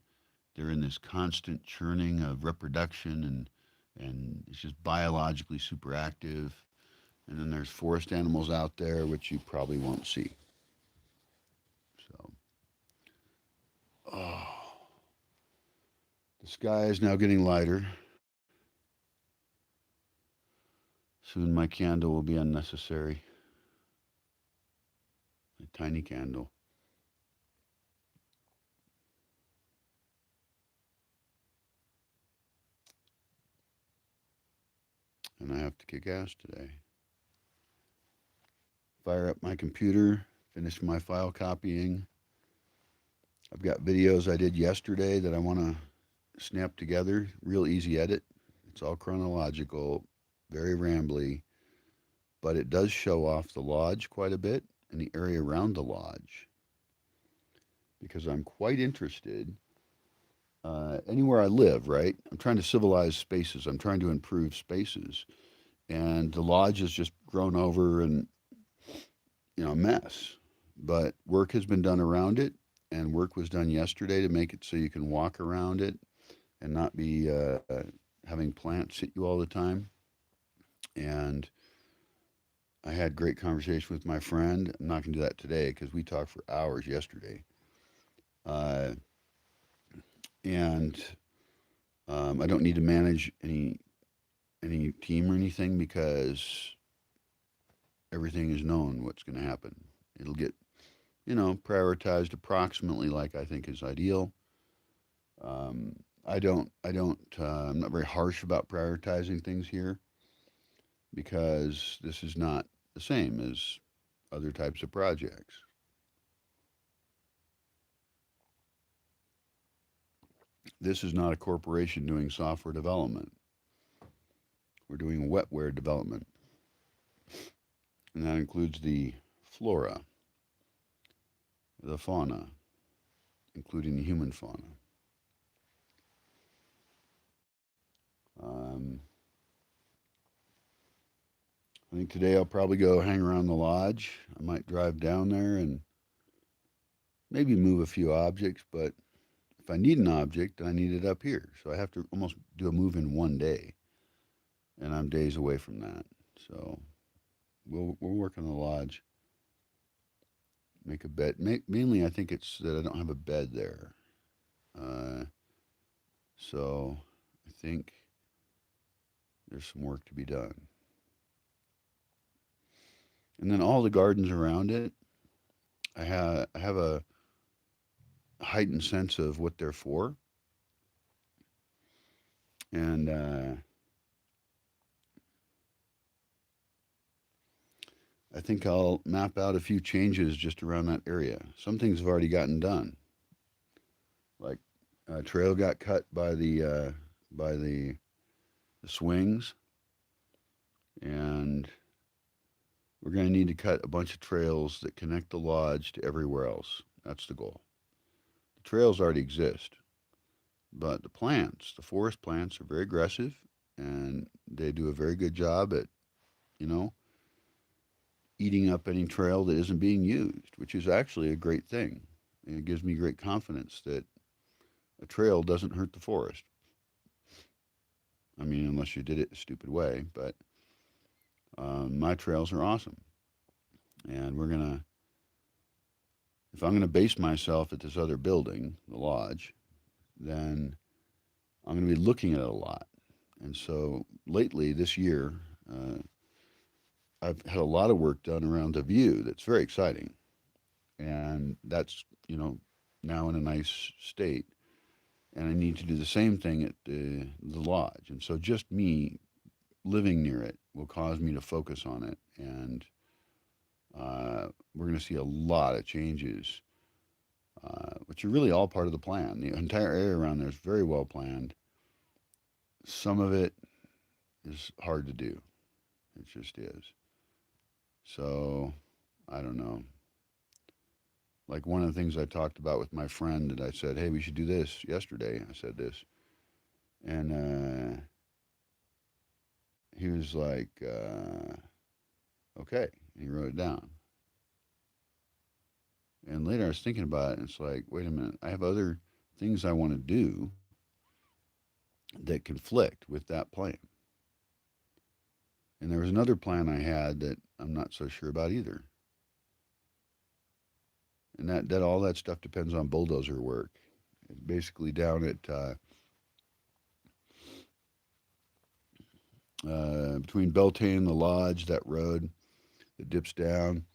they're in this constant churning of reproduction, and it's just biologically super active. And then there's forest animals out there which you probably won't see. So, oh, the sky is now getting lighter. Soon my candle will be unnecessary. a tiny candle. And I have to kick ass today. Fire up my computer, finish my file copying. I've got videos I did yesterday that I want to snap together. Real easy edit. It's all chronological, very rambly, but it does show off the lodge quite a bit and the area around the lodge because I'm quite interested. Anywhere I live, right? I'm trying to civilize spaces. I'm trying to improve spaces, and the lodge has just grown over and a mess. But work has been done around it, and work was done yesterday to make it so you can walk around it and not be having plants hit you all the time. And I had great conversation with my friend. I'm not going to do that today because we talked for hours yesterday. Uh, and I don't need to manage any team or anything because everything is known what's going to happen. It'll get prioritized approximately like I think is ideal. I'm not very harsh about prioritizing things here because this is not the same as other types of projects. This is not a corporation doing software development. We're doing wetware development, and that includes the flora, the fauna, including the human fauna. Um, I think today I'll probably go hang around the lodge. I might drive down there and maybe move a few objects, but if I need an object, I need it up here. So I have to almost do a move in one day, and I'm days away from that. So we'll work on the lodge, make a bed. Mainly, I think it's that I don't have a bed there. Uh, so I think there's some work to be done. And then all the gardens around it, I have a heightened sense of what they're for, and I think I'll map out a few changes just around that area. Some things have already gotten done, like a trail got cut by the swings, and we're going to need to cut a bunch of trails that connect the lodge to everywhere else. That's the goal. The trails already exist, but the forest plants, are very aggressive, and they do a very good job at, you know, eating up any trail that isn't being used, which is actually a great thing. And it gives me great confidence that a trail doesn't hurt the forest. I mean, unless you did it a stupid way, but my trails are awesome. And if I'm gonna base myself at this other building, the lodge, then I'm gonna be looking at it a lot. And so lately, this year, uh, I've had a lot of work done around the view that's very exciting. And that's, now in a nice state. And I need to do the same thing at the lodge. And so just me living near it will cause me to focus on it. And we're going to see a lot of changes, which are really all part of the plan. The entire area around there is very well planned. Some of it is hard to do. It just is. So I don't know. Like one of the things I talked about with my friend that I said, hey, we should do this yesterday. I said this. And he was like, okay. And he wrote it down. And later I was thinking about it, and it's like, wait a minute. I have other things I want to do that conflict with that plan. And there was another plan I had that I'm not so sure about either. And that all that stuff depends on bulldozer work. Basically, down at between Beltane and the lodge, that road that dips down.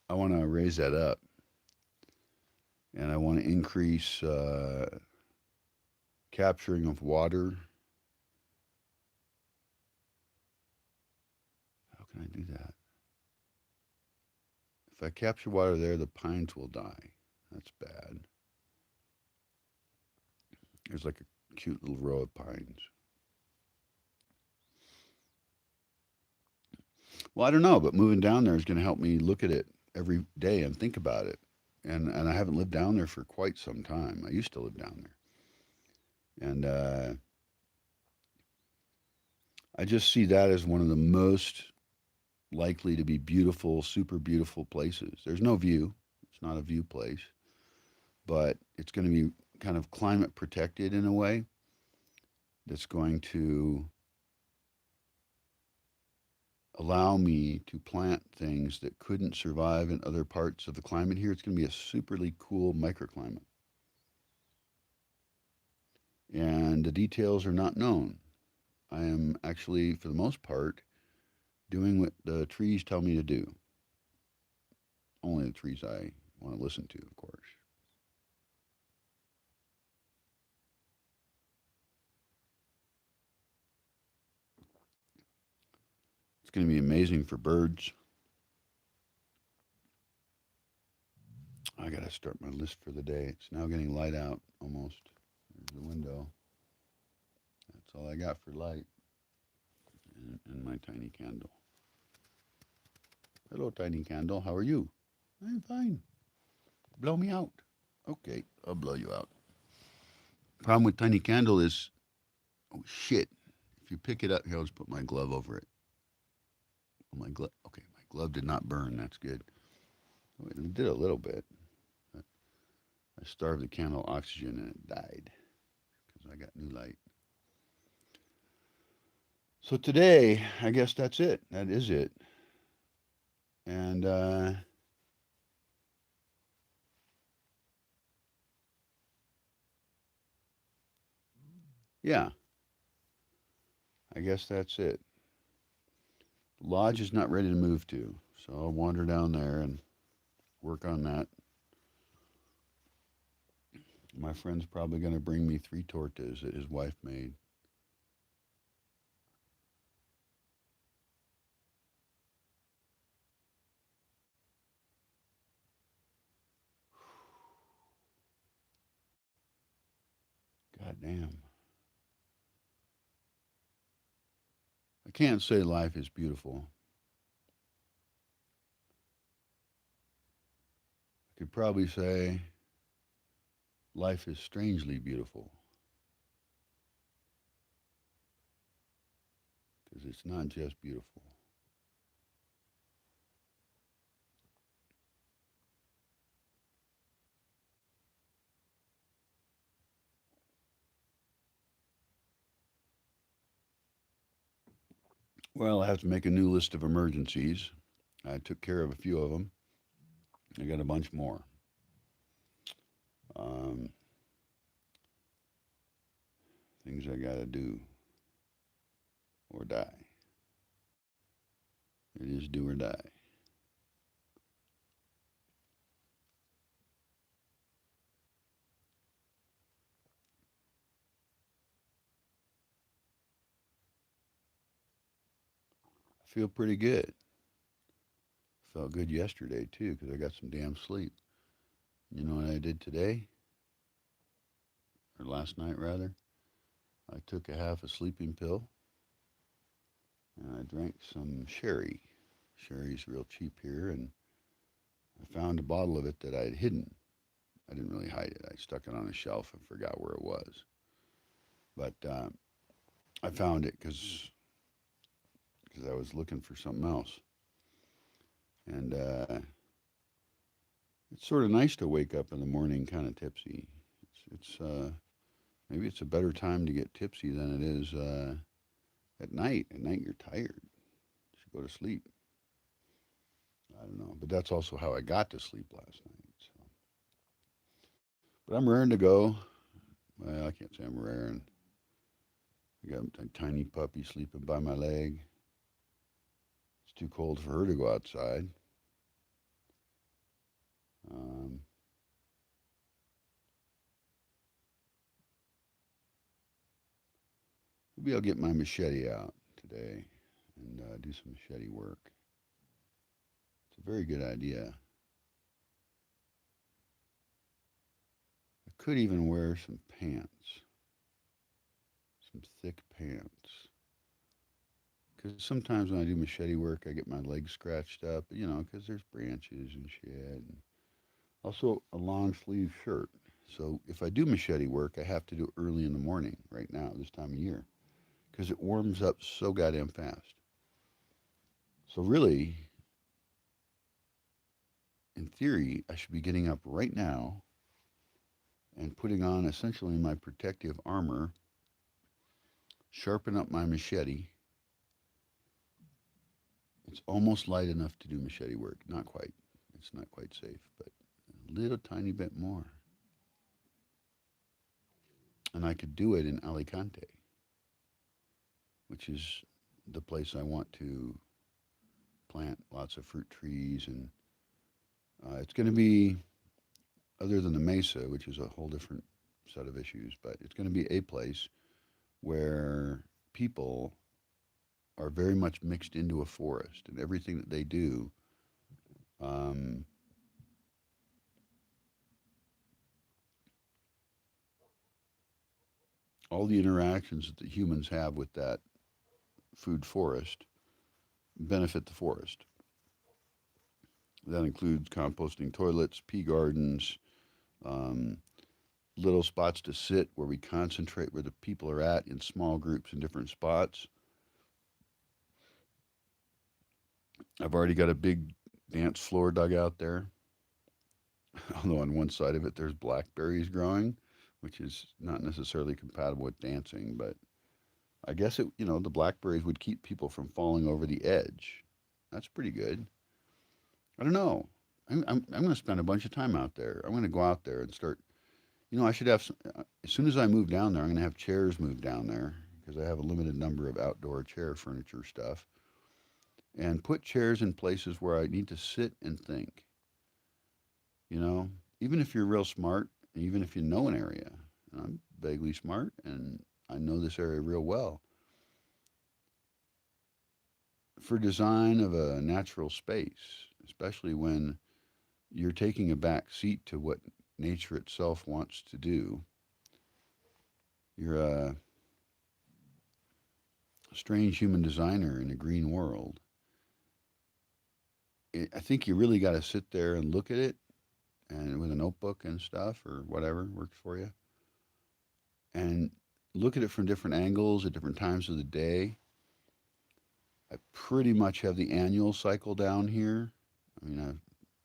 I want to raise that up, and I want to increase capturing of water. How can I do that? If I capture water there, the pines will die. That's bad. There's like a cute little row of pines. Well, I don't know, but moving down there is going to help me look at it every day and think about it. And I haven't lived down there for quite some time. I used to live down there, and I just see that as one of the most likely to be beautiful, super beautiful places. There's no view. It's not a view place, but it's going to be kind of climate protected in a way that's going to allow me to plant things that couldn't survive in other parts of the climate here. It's going to be a superly cool microclimate. And the details are not known. I am actually, for the most part, doing what the trees tell me to do. Only the trees I want to listen to, of course. It's going to be amazing for birds. I got to start my list for the day. It's now getting light out almost. There's the window. That's all I got for light and my tiny candle. Hello, tiny candle. How are you? I'm fine. Blow me out. Okay, I'll blow you out. Problem with tiny candle is, oh shit. If you pick it up, here, I'll just put my glove over it. Oh, my glove. Okay, my glove did not burn. That's good. Oh, it did a little bit. I starved the candle oxygen and it died because I got new light. So today, I guess that's it. That is it. And yeah, I guess that's it. The lodge is not ready to move to, so I'll wander down there and work on that. My friend's probably going to bring me 3 tortas that his wife made. God damn. I can't say life is beautiful. I could probably say life is strangely beautiful because it's not just beautiful. Well, I have to make a new list of emergencies. I took care of a few of them. I got a bunch more. Um, Things I got to do or die. It is do or die. I feel pretty good. Felt good yesterday too because I got some damn sleep. You know what I did today? Or last night rather? I took a half a sleeping pill and I drank some sherry. Sherry's real cheap here, and I found a bottle of it that I had hidden. I didn't really hide it. I stuck it on a shelf and forgot where it was. But I found it because I was looking for something else. And it's sort of nice to wake up in the morning kind of tipsy. It's maybe it's a better time to get tipsy than it is at night. At night you're tired. You should go to sleep. I don't know, but that's also how I got to sleep last night. So. But I'm raring to go. Well, I can't say I'm raring. I got a tiny puppy sleeping by my leg. It's too cold for her to go outside. maybe I'll get my machete out today and do some machete work. It's a very good idea. I could even wear some pants, some thick pants. Because sometimes when I do machete work, I get my legs scratched up, because there's branches and shit. And also, a long sleeve shirt. So if I do machete work, I have to do it early in the morning right now, this time of year, because it warms up so goddamn fast. So really, in theory, I should be getting up right now and putting on essentially my protective armor, sharpen up my machete. It's almost light enough to do machete work. Not quite. It's not quite safe, but a little tiny bit more. And I could do it in Alicante, which is the place I want to plant lots of fruit trees. And it's going to be, other than the mesa, which is a whole different set of issues, but it's going to be a place where people are very much mixed into a forest, and everything that they do, um, all the interactions that the humans have with that food forest benefit the forest. That includes composting toilets, pea gardens, um, little spots to sit where we concentrate where the people are at in small groups in different spots. I've already got a big dance floor dug out there, although on one side of it there's blackberries growing, which is not necessarily compatible with dancing, but I guess the blackberries would keep people from falling over the edge. That's pretty good. I don't know. I'm going to spend a bunch of time out there. I'm going to go out there and start. I should have, as soon as I move down there, I'm going to have chairs moved down there because I have a limited number of outdoor chair furniture stuff. And put chairs in places where I need to sit and think. You know, even if you're real smart, even if you know an area, and I'm vaguely smart and I know this area real well, for design of a natural space, especially when you're taking a back seat to what nature itself wants to do, you're a strange human designer in a green world. I think you really got to sit there and look at it and with a notebook and stuff or whatever works for you and look at it from different angles at different times of the day. I pretty much have the annual cycle down here. I mean,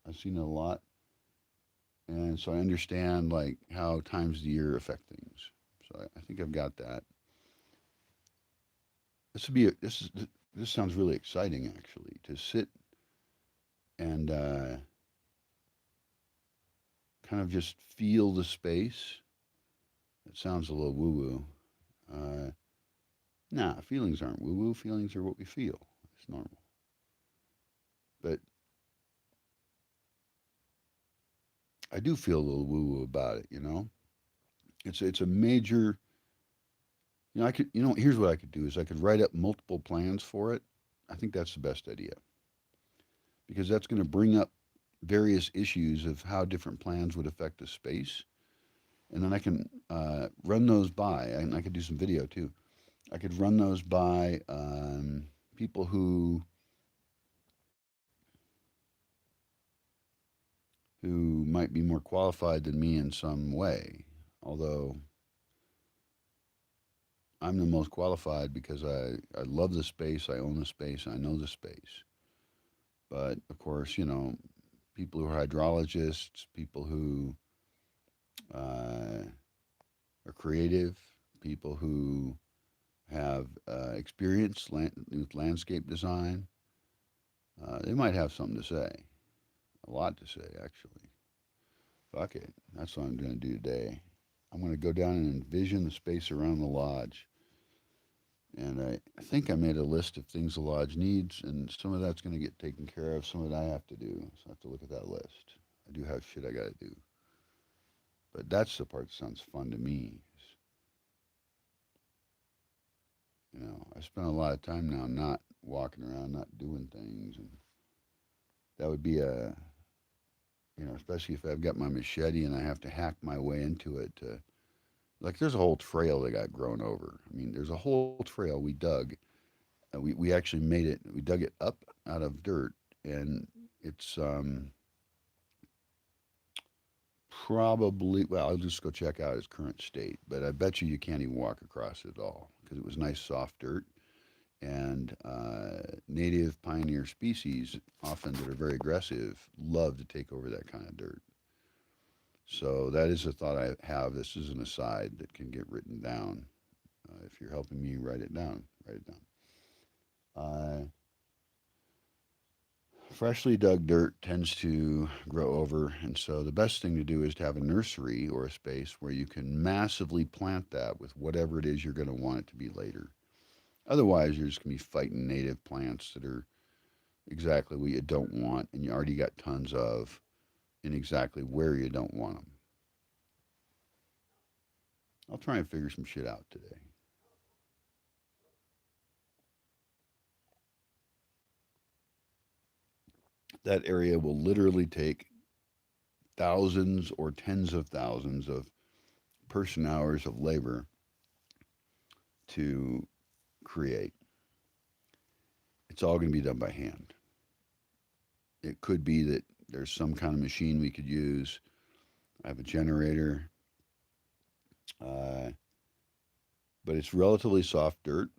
I've seen it a lot, and so I understand like how times of the year affect things. So I think I've got that. This sounds really exciting actually to sit and kind of just feel the space. It sounds a little woo woo. Uh, nah, feelings aren't woo woo. Feelings are what we feel. It's normal. But I do feel a little woo woo about it. It's a major. I could. Here's what I could do is I could write up multiple plans for it. I think that's the best idea because that's going to bring up various issues of how different plans would affect the space, and then I can run those by, and I could do some video too. I could run those by people who might be more qualified than me in some way. Although I'm the most qualified because I love the space, I own the space, I know the space. But of course, people who are hydrologists, people who are creative, people who have experience with landscape design, they might have something to say. A lot to say, actually. Fuck it. That's what I'm going to do today. I'm going to go down and envision the space around the lodge. And I think I made a list of things the lodge needs, and some of that's going to get taken care of. Some of it I have to do. So I have to look at that list. I do have shit I got to do. But that's the part that sounds fun to me. I spend a lot of time now not walking around, not doing things, and that would be especially if I've got my machete and I have to hack my way into it. Like, there's a whole trail that got grown over. I mean, there's a whole trail we dug. We actually made it. We dug it up out of dirt, and it's probably, well, I'll just go check out its current state, but I bet you can't even walk across it at all because it was nice soft dirt. And native pioneer species, often that are very aggressive, love to take over that kind of dirt. So that is a thought I have. This is an aside that can get written down. If you're helping me write it down, write it down. Freshly dug dirt tends to grow over, and so the best thing to do is to have a nursery or a space where you can massively plant that with whatever it is you're going to want it to be later. Otherwise, you're just going to be fighting native plants that are exactly what you don't want, and you already got tons of in exactly where you don't want them. I'll try and figure some shit out today. That area will literally take thousands or tens of thousands of person hours of labor to create. It's all going to be done by hand. It could be that there's some kind of machine we could use. I have a generator, uh, but it's relatively soft dirt.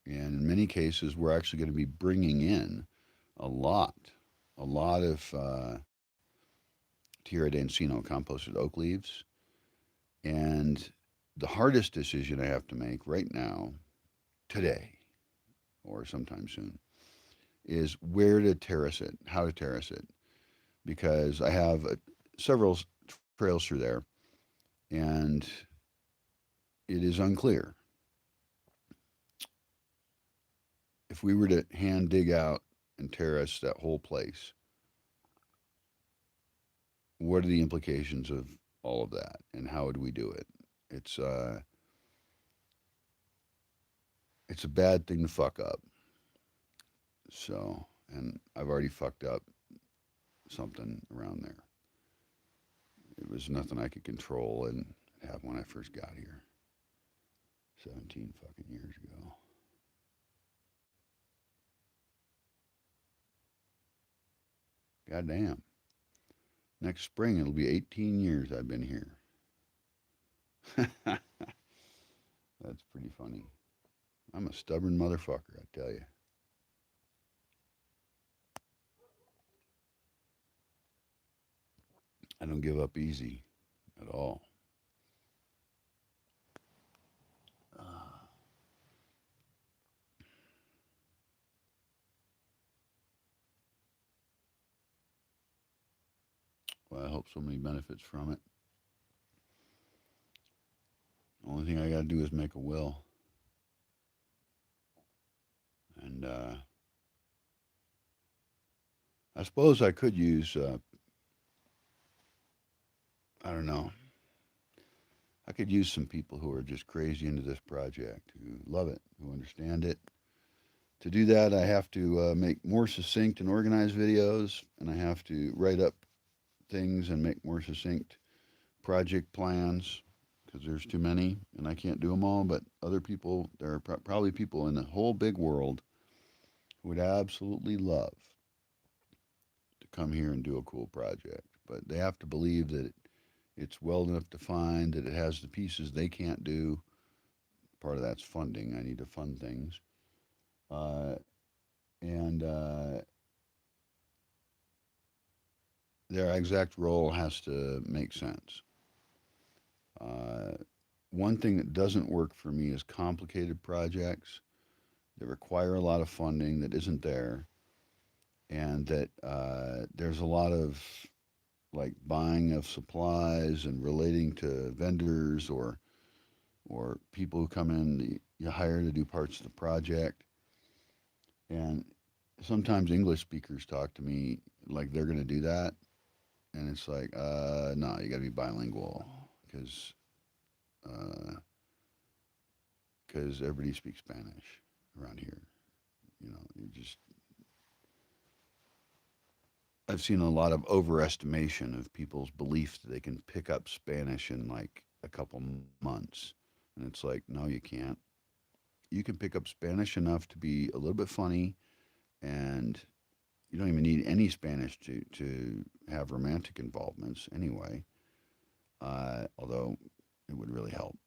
And in many cases, we're actually going to be bringing in a lot, a lot of Tierra de Encino composted oak leaves. And the hardest decision I have to make right now, today, or sometime soon, is where to terrace it, how to terrace it, because I have several trails through there, and it is unclear. If we were to hand dig out and terrace that whole place, what are the implications of all of that, and how would we do it? It's uh, it's a bad thing to fuck up. So, and I've already fucked up something around there. It was nothing I could control and have when I first got here, 17 fucking years ago. Goddamn. Next spring it'll be 18 years I've been here. That's pretty funny. I'm a stubborn motherfucker, I tell you. I don't give up easy at all. Uh, well, I hope somebody benefits from it. Only thing I got to do is make a will. And I suppose I could use, I don't know, I could use some people who are just crazy into this project, who love it, who understand it. To do that, I have to make more succinct and organized videos, and I have to write up things and make more succinct project plans because there's too many and I can't do them all. But other people, there are probably people in the whole big world who would absolutely love to come here and do a cool project. But they have to believe that it's well enough defined, that it has the pieces they can't do. Part of that's funding. I need to fund things. Uh, and their exact role has to make sense. Uh, One thing that doesn't work for me is complicated projects that require a lot of funding that isn't there, and that there's a lot of like buying of supplies and relating to vendors or people who come in that you hire to do parts of the project. And sometimes English speakers talk to me like they're going to do that, and it's like, no, you got to be bilingual because because everybody speaks Spanish around here. You know, you just I've seen a lot of overestimation of people's belief that they can pick up Spanish in like a couple months. And it's like, no, you can't. You can pick up Spanish enough to be a little bit funny, and you don't even need any Spanish to have romantic involvements anyway, although it would really help.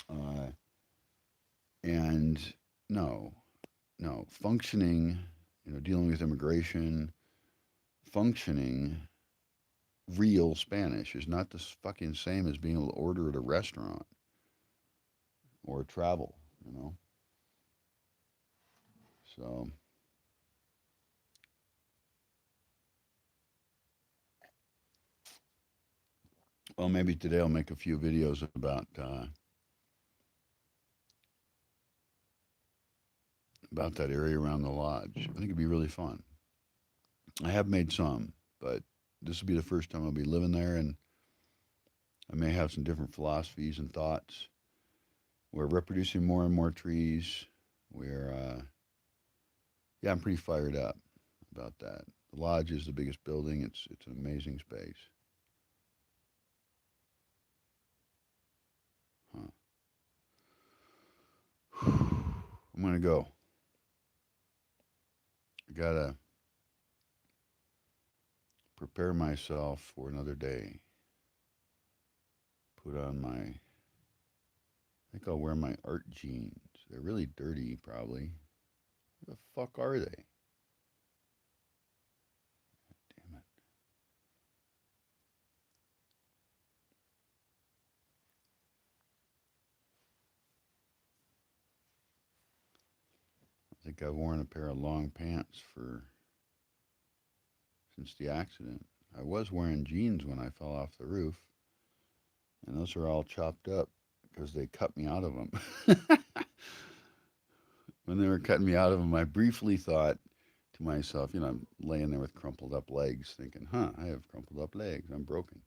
Uh, and no, no, functioning, dealing with immigration, functioning real Spanish is not the fucking same as being able to order at a restaurant or travel. So, well, maybe today I'll make a few videos about that area around the lodge. I think it'd be really fun. I have made some, but this will be the first time I'll be living there, and I may have some different philosophies and thoughts. We're reproducing more and more trees. Yeah, I'm pretty fired up about that. The lodge is the biggest building. It's an amazing space. Huh. I'm gonna go. I gotta prepare myself for another day. Put on I think I'll wear my art jeans. They're really dirty, probably. Who the fuck are they? Damn it. I think I've worn a pair of long pants for since the accident. I was wearing jeans when I fell off the roof, and those are all chopped up because they cut me out of them. When they were cutting me out of them, I briefly thought to myself, I'm laying there with crumpled up legs, thinking, I have crumpled up legs. I'm broken.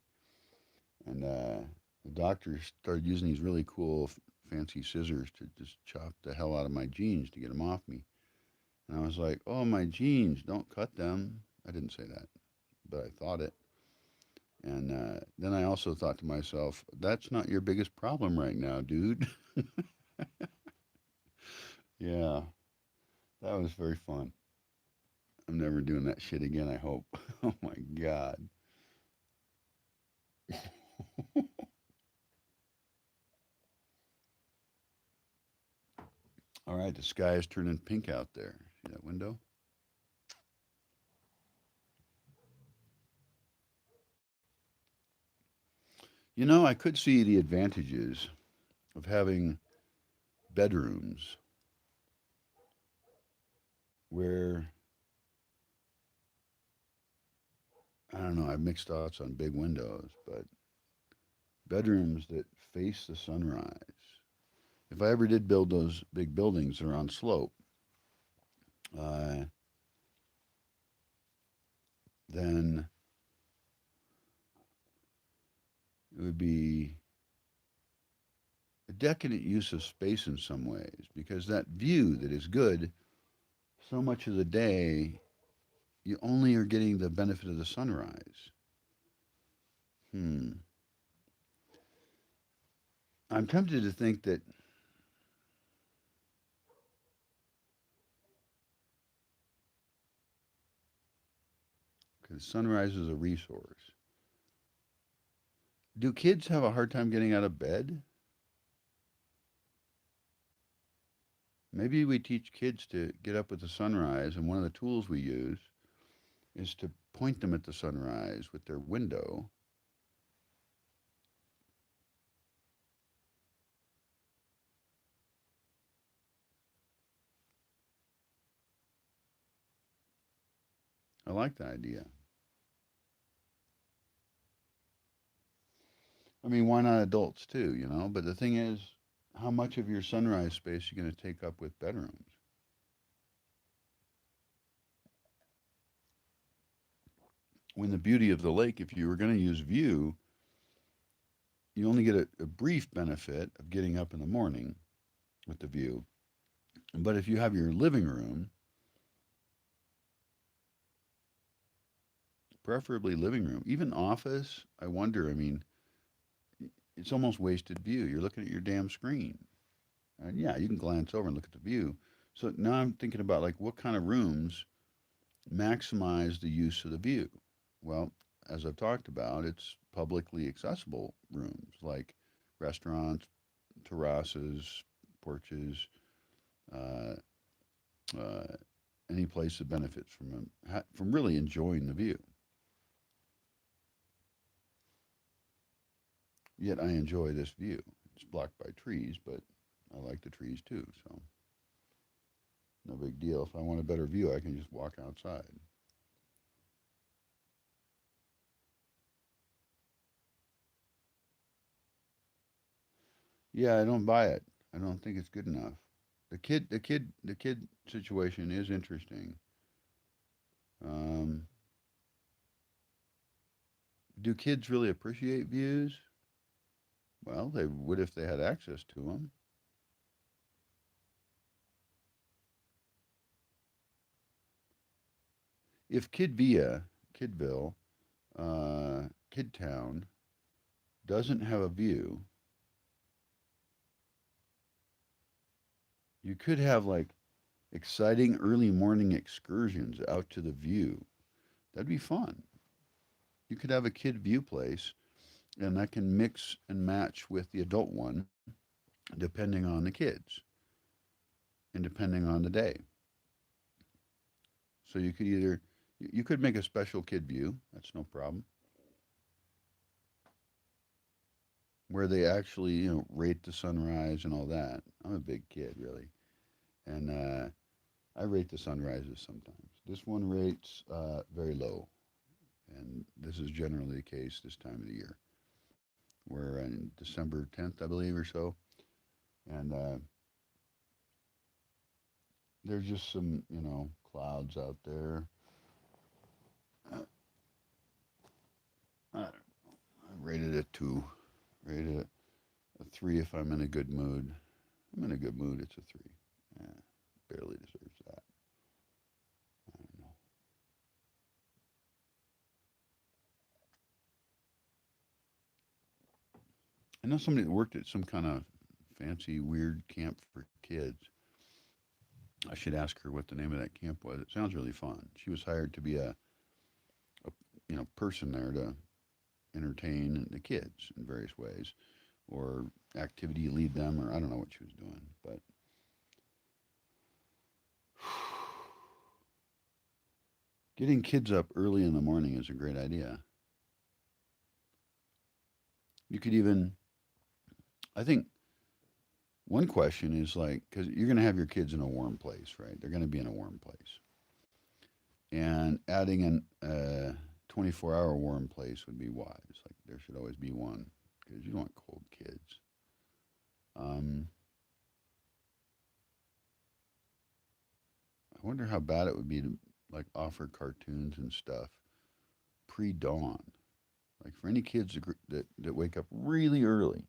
And the doctor started using these really cool, fancy scissors to just chop the hell out of my jeans to get them off me. And I was like, oh, my jeans, don't cut them. I didn't say that, but I thought it. And then I also thought to myself, that's not your biggest problem right now, dude. Yeah, that was very fun. I'm never doing that shit again, I hope. Oh my God. All right, the sky is turning pink out there. See that window? I could see the advantages of having bedrooms where, I don't know, I have mixed thoughts on big windows, but bedrooms that face the sunrise. If I ever did build those big buildings that are on slope, uh, then it would be a decadent use of space in some ways because that view that is good so much of the day, you only are getting the benefit of the sunrise. Hmm. I'm tempted to think that because sunrise is a resource. Do kids have a hard time getting out of bed? Maybe we teach kids to get up with the sunrise, and one of the tools we use is to point them at the sunrise with their window. I like that idea. I mean, why not adults too? But the thing is, how much of your sunrise space are you going to take up with bedrooms? When the beauty of the lake, if you were going to use view, you only get a brief benefit of getting up in the morning, with the view. But if you have your living room, preferably living room, even office, I wonder, I mean, it's almost wasted view. You're looking at your damn screen. And yeah, you can glance over and look at the view. So now I'm thinking about like what kind of rooms maximize the use of the view. Well, as I've talked about, it's publicly accessible rooms like restaurants, terraces, porches, uh, uh, any place that benefits from really enjoying the view. Yet I enjoy this view. It's blocked by trees, but I like the trees too, so no big deal. If I want a better view, I can just walk outside. Yeah, I don't buy it. I don't think it's good enough. The kid situation is interesting. Um, do kids really appreciate views? Well, they would if they had access to them. If Kidville, Kidtown doesn't have a view, you could have like exciting early morning excursions out to the view. That'd be fun. You could have a kid view place, and that can mix and match with the adult one depending on the kids and depending on the day. So you could make a special kid view. That's no problem. Where they actually rate the sunrise and all that. I'm a big kid really, and I rate the sunrises sometimes. This one rates very low, and this is generally the case this time of the year. We're in December 10th, I believe, or so, and there's just some clouds out there. I rated it 2. Rated it a 3 if I'm in a good mood. I'm in a good mood. It's a 3. Yeah, barely deserves that. I don't know. I know somebody that worked at some kind of fancy, weird camp for kids. I should ask her what the name of that camp was. It sounds really fun. She was hired to be a person there to entertain the kids in various ways, or activity lead them, or I don't know what she was doing. But getting kids up early in the morning is a great idea. You could even, I think, one question is like, because you're going to have your kids in a warm place, right? They're going to be in a warm place. And adding an 24-hour warm place would be wise. Like, there should always be one because you don't want cold kids. Um, I wonder how bad it would be to like offer cartoons and stuff pre-dawn. Like for any kids that wake up really early,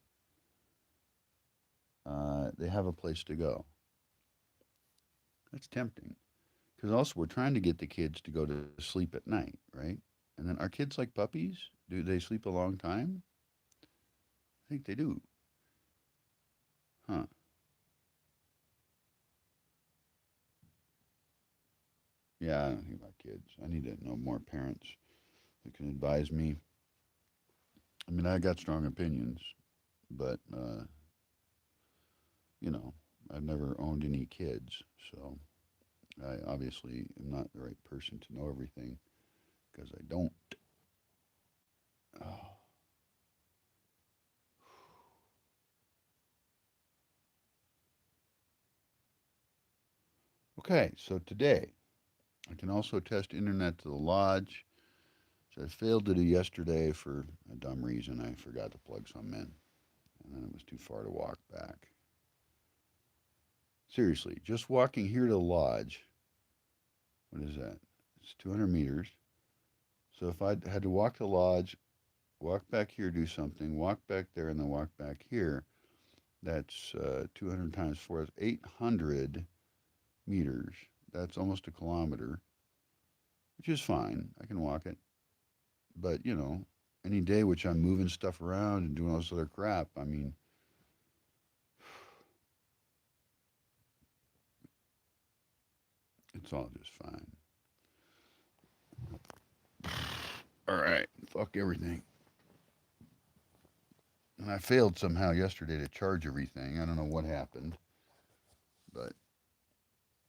they have a place to go. That's tempting. Because also we're trying to get the kids to go to sleep at night, right? And then are kids like puppies? Do they sleep a long time? I think they do. Huh. Yeah, I don't think about kids. I need to know more parents that can advise me. I mean, I got strong opinions, but you know, I've never owned any kids, so I obviously am not the right person to know everything because I don't. Oh. Okay, so today I can also test internet to the lodge. So I failed to do yesterday for a dumb reason. I forgot to plug some in, and then it was too far to walk back. Seriously, just walking here to the lodge, what is that? It's 200 meters. So if I had to walk to the lodge, walk back here, do something, walk back there, and then walk back here, That's 200 times 4 is 800 meters. That's almost a kilometer, which is fine. I can walk it. But, any day which I'm moving stuff around and doing all this other crap, I mean, it's all just fine. All right. Fuck everything. And I failed somehow yesterday to charge everything. I don't know what happened, but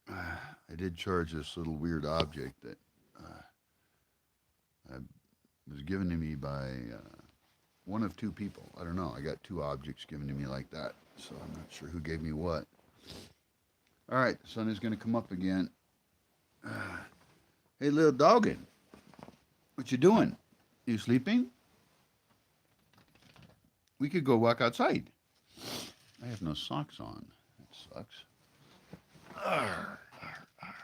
I did charge this little weird object that uh, was given to me by one of two people. I don't know. I got two objects given to me like that, so I'm not sure who gave me what. All right, the sun is going to come up again. Hey, little doggin, what you doing? You sleeping? We could go walk outside. I have no socks on. That sucks. Arr, arr, arr.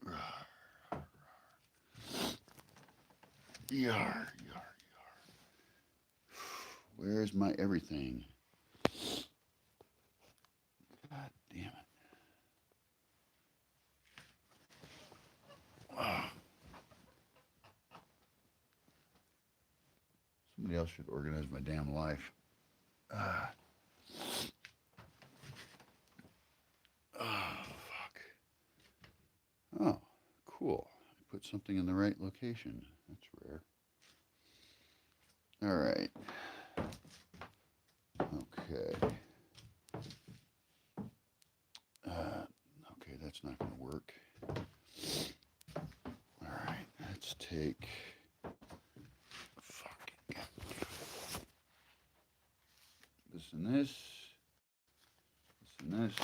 Arr, yar, yar. Where's my everything? God damn it. Ah. Somebody else should organize my damn life. Ah. Oh, fuck. Oh, cool. I put something in the right location. That's rare. All right. Okay. Okay, that's not going to work. All right, let's take. Fuck. This and this. This and this.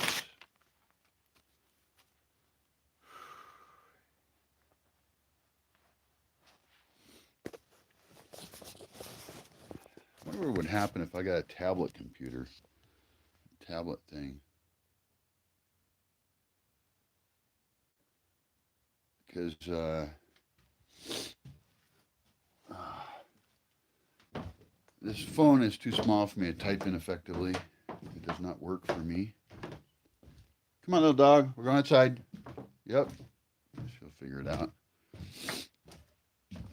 I wonder what would happen if I got a tablet computer. Tablet thing. Because this phone is too small for me to type in effectively. It does not work for me. Come on, little dog. We're going outside. Yep. She'll figure it out.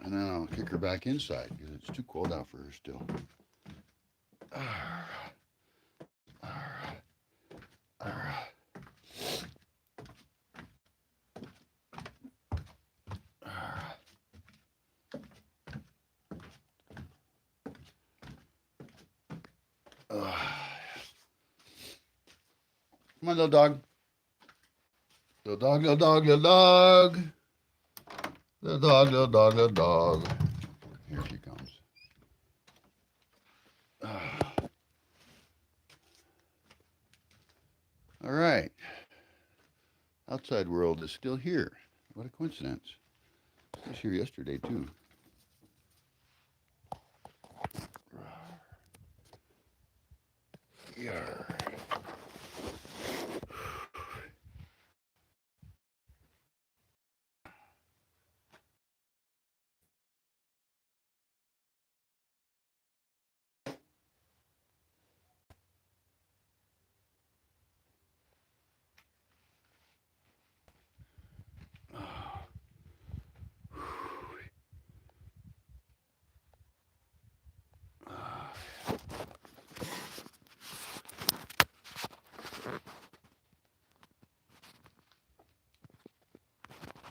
And then I'll kick her back inside because it's too cold out for her still. Come on, little dog. Little dog, little dog, little dog. Little dog, little dog, little dog. Here she comes. All right. Outside world is still here. What a coincidence. It was here yesterday, too. Yarr.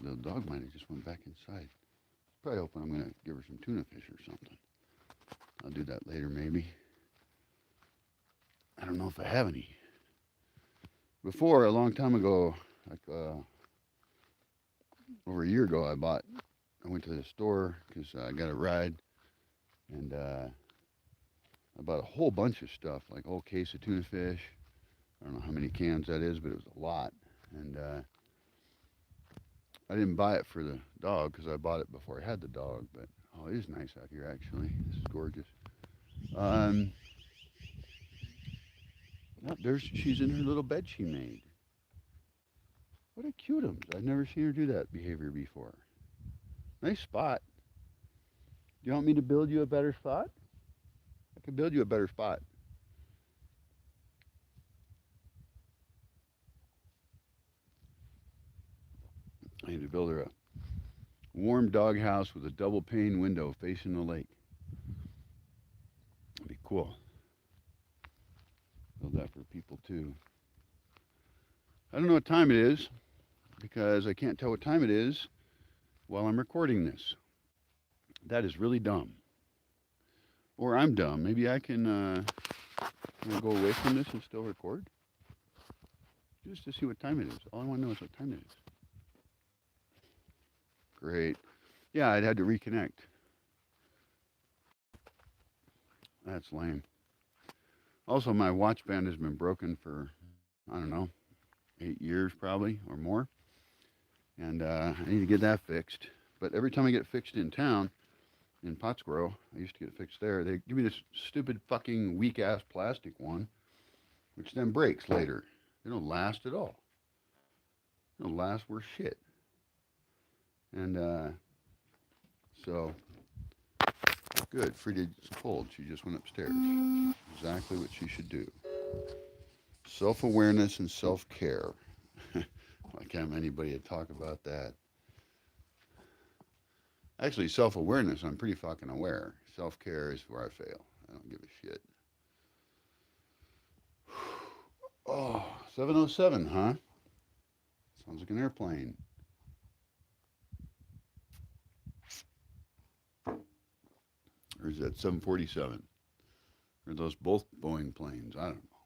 Little dog might have just went back inside. Probably hoping I'm going to give her some tuna fish or something. I'll do that later, maybe. I don't know if I have any. Before, a long time ago, like over a year ago, I went to the store because I got a ride, and I bought a whole bunch of stuff, like a whole case of tuna fish. I don't know how many cans that is, but it was a lot. And I didn't buy it for the dog because I bought it before I had the dog. But oh, it is nice out here, actually. This is gorgeous. She's in her little bed she made. What a cutums. I've never seen her do that behavior before. Nice spot. Do you want me to build you a better spot? I could build you a better spot. I need to build her a warm doghouse with a double pane window facing the lake. That'd be cool. Build that for people too. I don't know what time it is because I can't tell what time it is while I'm recording this. That is really dumb. Or I'm dumb. Maybe I can go away from this and still record just to see what time it is. All I want to know is what time it is. Great. Yeah, I'd had to reconnect. That's lame. Also, my watch band has been broken for, I don't know, 8 years probably or more. And I need to get that fixed. But every time I get fixed in town, in Pottsboro, I used to get it fixed there, they give me this stupid fucking weak-ass plastic one, which then breaks later. They don't last at all. They don't last worth shit. And so, good. Frida's cold. She just went upstairs. Exactly what she should do. Self-awareness and self-care. Why can't anybody talk about that? Actually, self-awareness, I'm pretty fucking aware. Self-care is where I fail. I don't give a shit. Oh, 707, huh? Sounds like an airplane. Or is that 747? Or are those both Boeing planes? I don't know.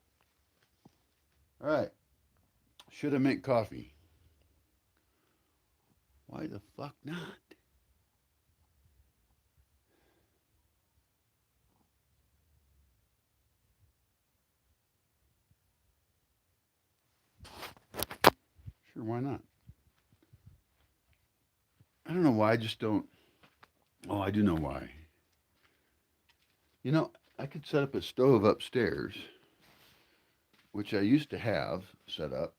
All right. Should I make coffee? Why the fuck not? Sure, why not? I don't know why, I just don't. Oh, I do know why. You know, I could set up a stove upstairs, which I used to have set up.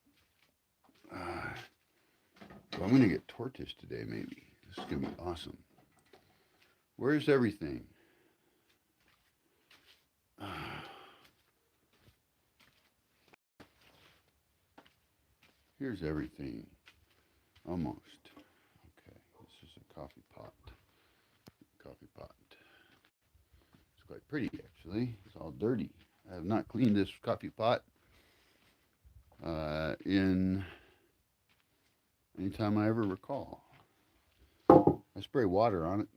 So I'm going to get tortoise today, maybe. This is going to be awesome. Where's everything? Here's everything. Almost. Okay, this is a coffee pot. Coffee pot. It's quite pretty, actually. It's all dirty. I have not cleaned this coffee pot in any time I ever recall. I spray water on it.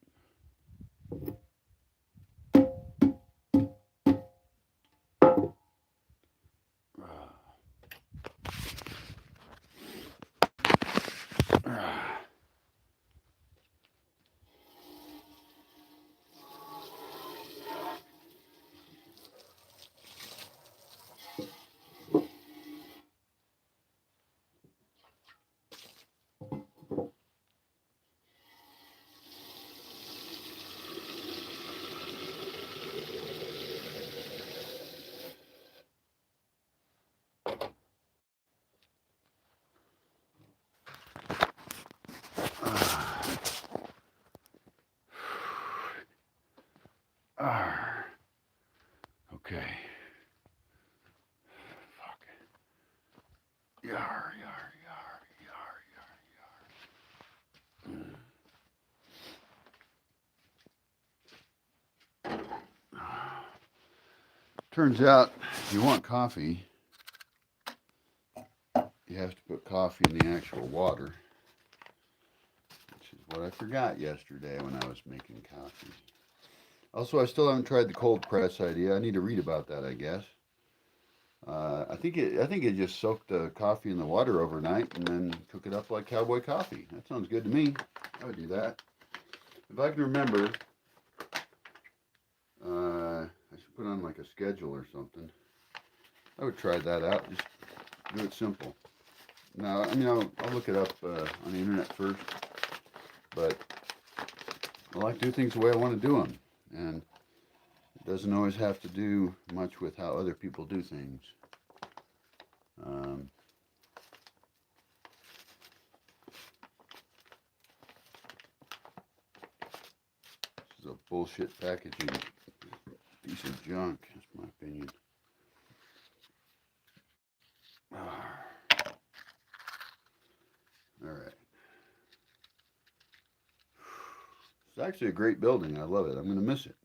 Okay. Fuck. Yar, yar, yar, yar, yar, yar. Turns out, if you want coffee, you have to put coffee in the actual water, which is what I forgot yesterday when I was making coffee. Also, I still haven't tried the cold press idea. I need to read about that, I guess. I think it just soaked the coffee in the water overnight and then cook it up like cowboy coffee. That sounds good to me. I would do that. If I can remember, I should put on like a schedule or something. I would try that out. Just do it simple. Now, I mean, I'll look it up on the internet first, but I like to do things the way I want to do them, and it doesn't always have to do much with how other people do things. This is a bullshit packaging piece of junk. That's my opinion. All right. It's actually a great building. I love it. I'm going to miss it.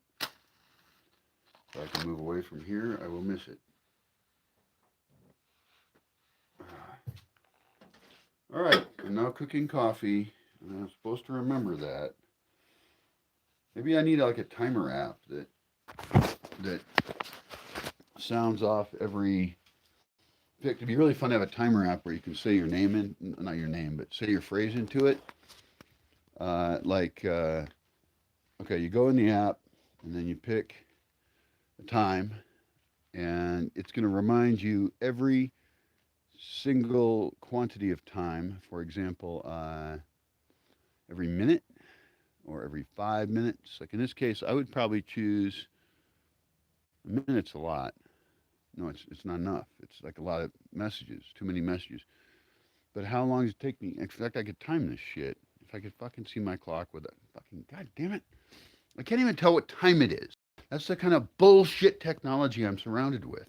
If I can move away from here, I will miss it. All right. I'm now cooking coffee. And I'm supposed to remember that. Maybe I need like a timer app that sounds off every. It'd be really fun to have a timer app where you can say your name in, not your name, but say your phrase into it. Okay, you go in the app and then you pick a time, and it's going to remind you every single quantity of time. For example, every minute or every 5 minutes. Like in this case, I would probably choose a minute's a lot. No, it's not enough. It's like a lot of messages, too many messages. But how long does it take me? In fact, I could time this shit. If I could fucking see my clock with a fucking, god damn it. I can't even tell what time it is. That's the kind of bullshit technology I'm surrounded with.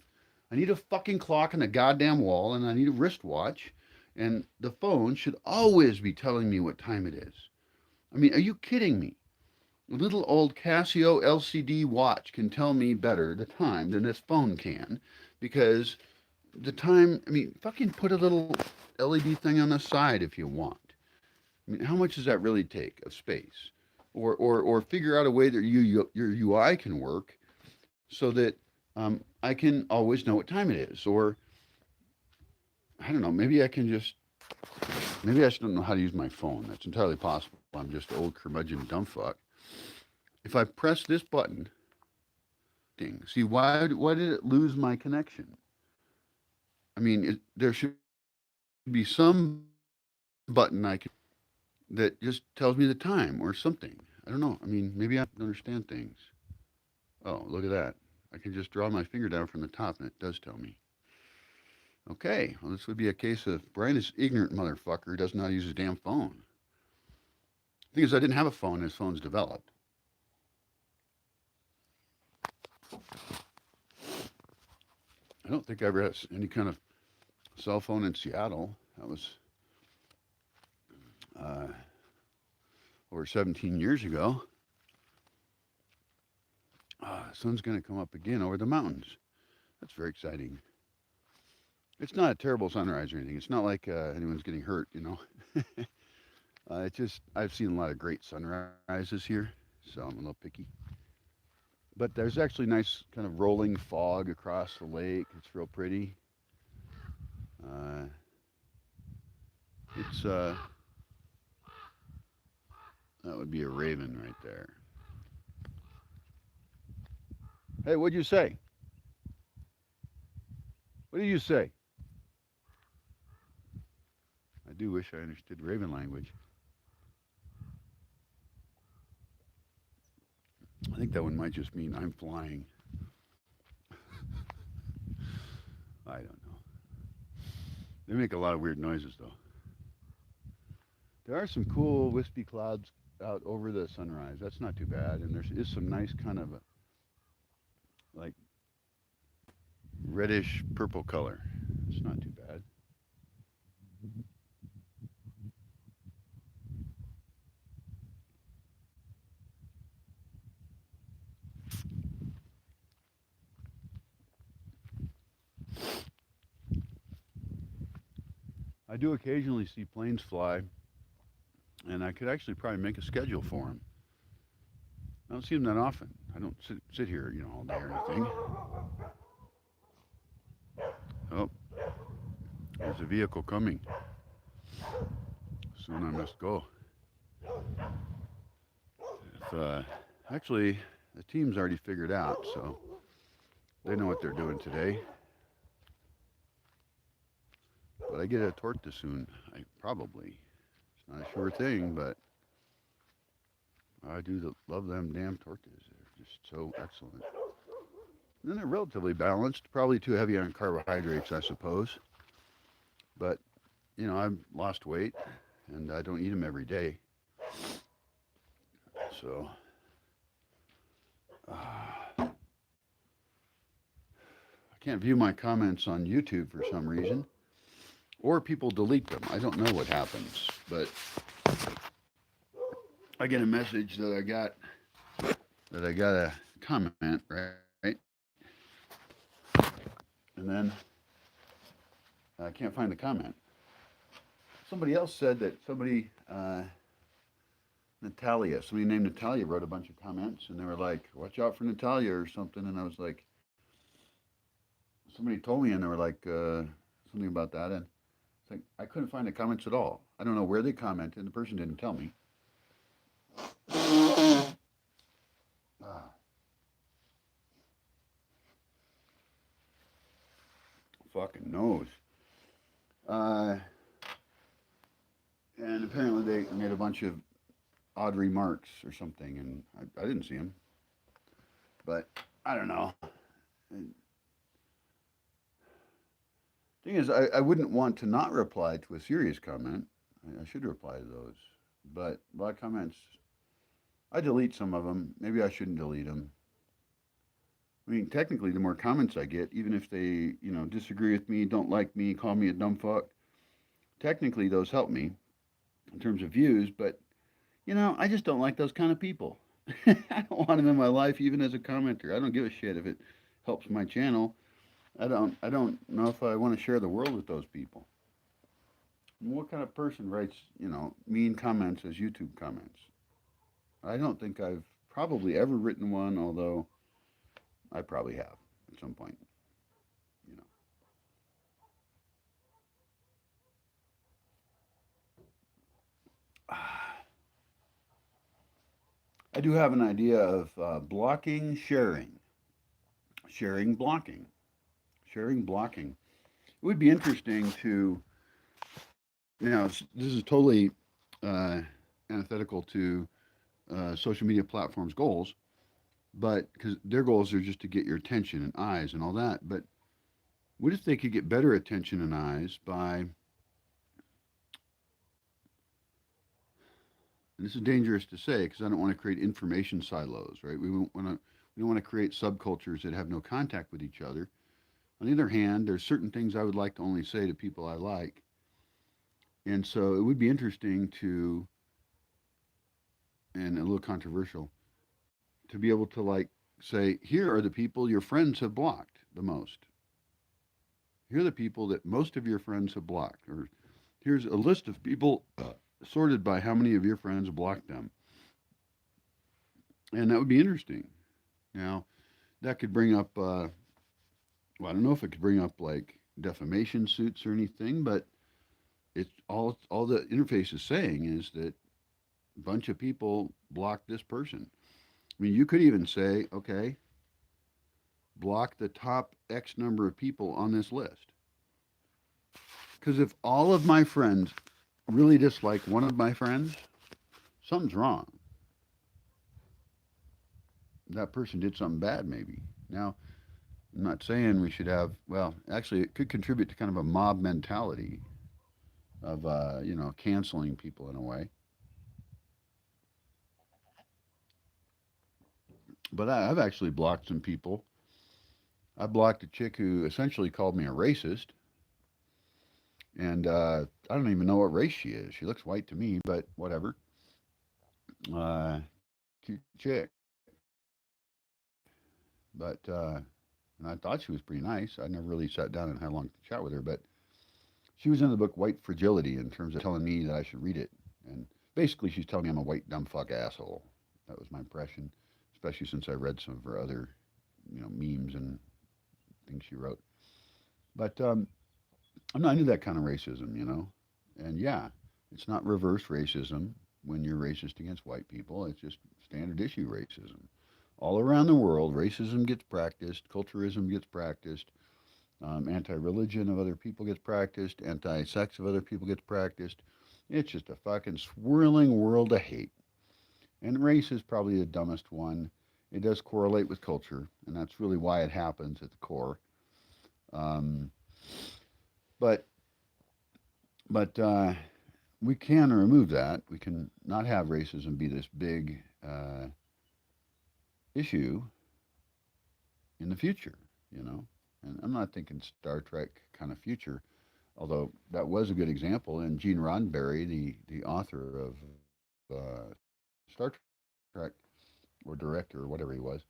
I need a fucking clock on the goddamn wall, and I need a wristwatch, and the phone should always be telling me what time it is. I mean, are you kidding me? A little old Casio LCD watch can tell me better the time than this phone can, because the time, I mean, fucking put a little LED thing on the side if you want. I mean, how much does that really take of space? Or figure out a way that your UI can work so that I can always know what time it is. Or, I don't know, maybe I just don't know how to use my phone. That's entirely possible. I'm just an old curmudgeon dumb fuck. If I press this button, see, why did it lose my connection? I mean, there should be some button that just tells me the time or something. I don't know. I mean, maybe I don't understand things. Oh, look at that. I can just draw my finger down from the top and it does tell me. Okay, well, this would be a case of Brian is ignorant motherfucker who doesn't know how to use his damn phone. The thing is, I didn't have a phone as phones developed. I don't think I ever had any kind of cell phone in Seattle. That was over 17 years ago. The sun's going to come up again over the mountains. That's very exciting. It's not a terrible sunrise or anything. It's not like anyone's getting hurt, you know. I've seen a lot of great sunrises here, so I'm a little picky. But there's actually nice kind of rolling fog across the lake. It's real pretty. That would be a raven right there. Hey, what'd you say? What did you say? I do wish I understood raven language. I think that one might just mean I'm flying. I don't know. They make a lot of weird noises, though. There are some cool wispy clouds out over the sunrise. That's not too bad. And there is some nice kind of like reddish purple color. It's not too bad. I do occasionally see planes fly, and I could actually probably make a schedule for them. I don't see them that often. I don't sit here, you know, all day or anything. Oh, there's a vehicle coming. Soon I must go. Actually, the team's already figured out, so they know what they're doing today. But I get a torta soon. Probably. It's not a sure thing, but I do love them damn tortas. They're just so excellent. And then they're relatively balanced. Probably too heavy on carbohydrates, I suppose. But, you know, I've lost weight, and I don't eat them every day. So, can't view my comments on YouTube for some reason, or people delete them. I don't know what happens, but I get a message that I got a comment, right? And then I can't find the comment. Somebody else said that somebody named Natalia wrote a bunch of comments, and they were like, "Watch out for Natalia" or something, and I was like, somebody told me, and they were like something about that, and it's like I couldn't find the comments at all. I don't know where they commented. The person didn't tell me. Ah, fucking nose. Uh, and apparently they made a bunch of odd remarks or something, and I didn't see them. But I don't know. The thing is, I wouldn't want to not reply to a serious comment. I should reply to those. But a lot of comments, I delete some of them. Maybe I shouldn't delete them. I mean, technically, the more comments I get, even if they, disagree with me, don't like me, call me a dumb fuck, technically those help me in terms of views. But I just don't like those kind of people. I don't want them in my life, even as a commenter. I don't give a shit if it helps my channel. I don't know if I want to share the world with those people. What kind of person writes, mean comments as YouTube comments? I don't think I've probably ever written one, although I probably have at some point. You know, I do have an idea of blocking, blocking, sharing, blocking. It would be interesting to, this is totally uh, antithetical to social media platforms' goals, but because their goals are just to get your attention and eyes and all that. But what if they could get better attention and eyes by, and this is dangerous to say because I don't want to create information silos, right? We don't want to create subcultures that have no contact with each other. On the other hand, there's certain things I would like to only say to people I like, and so it would be interesting to, and a little controversial, to be able to like say, here are the people your friends have blocked the most. Here are the people that most of your friends have blocked, or here's a list of people sorted by how many of your friends blocked them, and that would be interesting. Now, that could bring up, well, I don't know if it could bring up like defamation suits or anything, but it's all the interface is saying is that a bunch of people blocked this person. I mean, you could even say, okay, block the top X number of people on this list. Because if all of my friends really dislike one of my friends, something's wrong. That person did something bad, maybe. Now, I'm not saying we should have, well, actually, it could contribute to kind of a mob mentality of, canceling people in a way. But I've actually blocked some people. I blocked a chick who essentially called me a racist, and I don't even know what race she is. She looks white to me, but whatever. Cute chick, but and I thought she was pretty nice. I never really sat down and had a long chat with her, but she was in the book White Fragility in terms of telling me that I should read it, and basically she's telling me I'm a white dumb fuck asshole. That was my impression, especially since I read some of her other, memes and things she wrote. But I'm not into that kind of racism. And yeah, it's not reverse racism when you're racist against white people. It's just standard issue racism. All around the world, racism gets practiced, culturism gets practiced, anti-religion of other people gets practiced, anti-sex of other people gets practiced. It's just a fucking swirling world of hate. And race is probably the dumbest one. It does correlate with culture, and that's really why it happens at the core. Um, but but we can remove that. We can not have racism be this big issue in the future, you know. And I'm not thinking Star Trek kind of future, although that was a good example. And Gene Roddenberry, the author of Star Trek, or director, or whatever he was,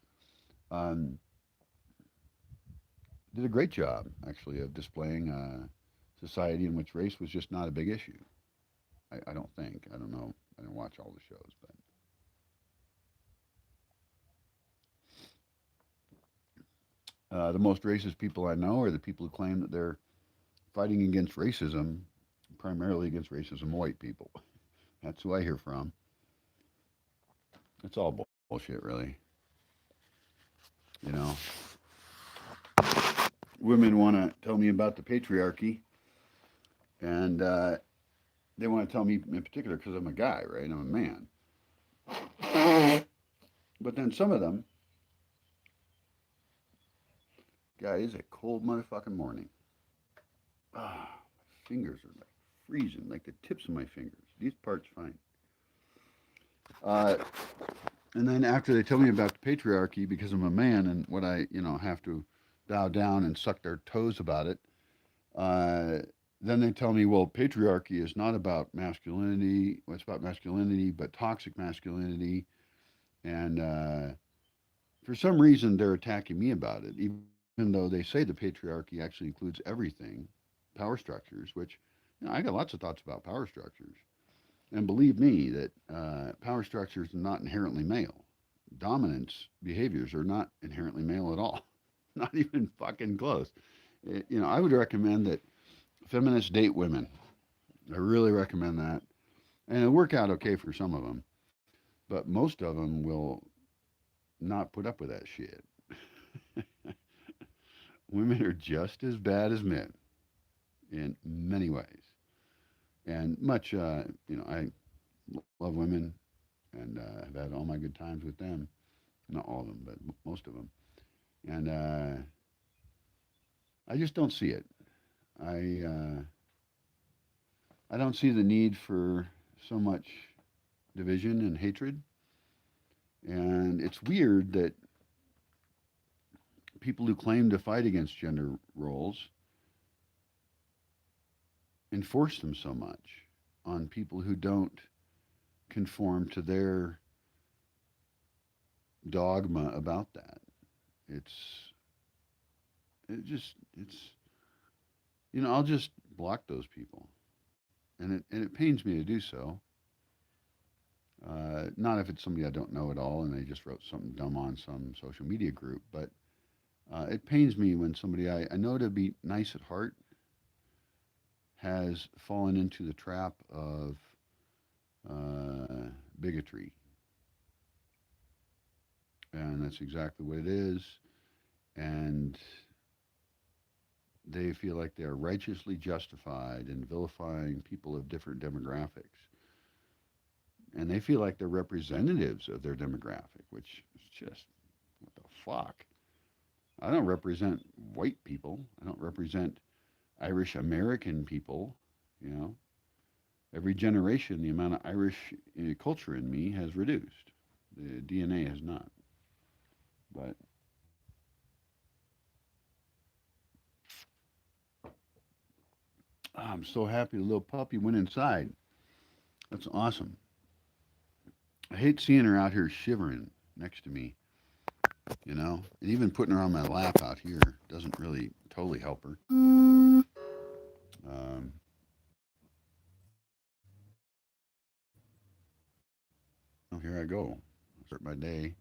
um, did a great job, actually, of displaying a society in which race was just not a big issue. I don't think. I don't know. I didn't watch all the shows, but the most racist people I know are the people who claim that they're fighting against racism, primarily against racism white people. That's who I hear from. It's all bullshit, really. You know, women want to tell me about the patriarchy, and they want to tell me in particular because I'm a guy, right? I'm a man. But then some of them, God, it's a cold motherfucking morning. Ah, my fingers are like freezing, like the tips of my fingers. These parts fine. Uh, and then after they tell me about the patriarchy because I'm a man and what I, have to bow down and suck their toes about it, uh, then they tell me, well, patriarchy is not about masculinity. Well, it's about masculinity, but toxic masculinity. And for some reason, they're attacking me about it, even though they say the patriarchy actually includes everything, power structures, which I got lots of thoughts about power structures. And believe me that power structures are not inherently male. Dominance behaviors are not inherently male at all. Not even fucking close. I would recommend that feminists date women. I really recommend that. And it'll work out okay for some of them. But most of them will not put up with that shit. Women are just as bad as men in many ways. And much, I love women and have had all my good times with them. Not all of them, but most of them. And I just don't see it. I uh, I don't see the need for so much division and hatred. And it's weird that people who claim to fight against gender roles enforce them so much on people who don't conform to their dogma about that. It's it's I'll just block those people, and it pains me to do so. Not if it's somebody I don't know at all and they just wrote something dumb on some social media group, but it pains me when somebody I know to be nice at heart has fallen into the trap of bigotry. And that's exactly what it is. And they feel like they're righteously justified in vilifying people of different demographics. And they feel like they're representatives of their demographic, which is just, what the fuck? I don't represent white people. I don't represent Irish American people. You know, every generation, the amount of Irish culture in me has reduced. The DNA has not. But I'm so happy the little puppy went inside. That's awesome. I hate seeing her out here shivering next to me, and even putting her on my lap out here doesn't really totally help her. Um, oh, here I go. Start my day.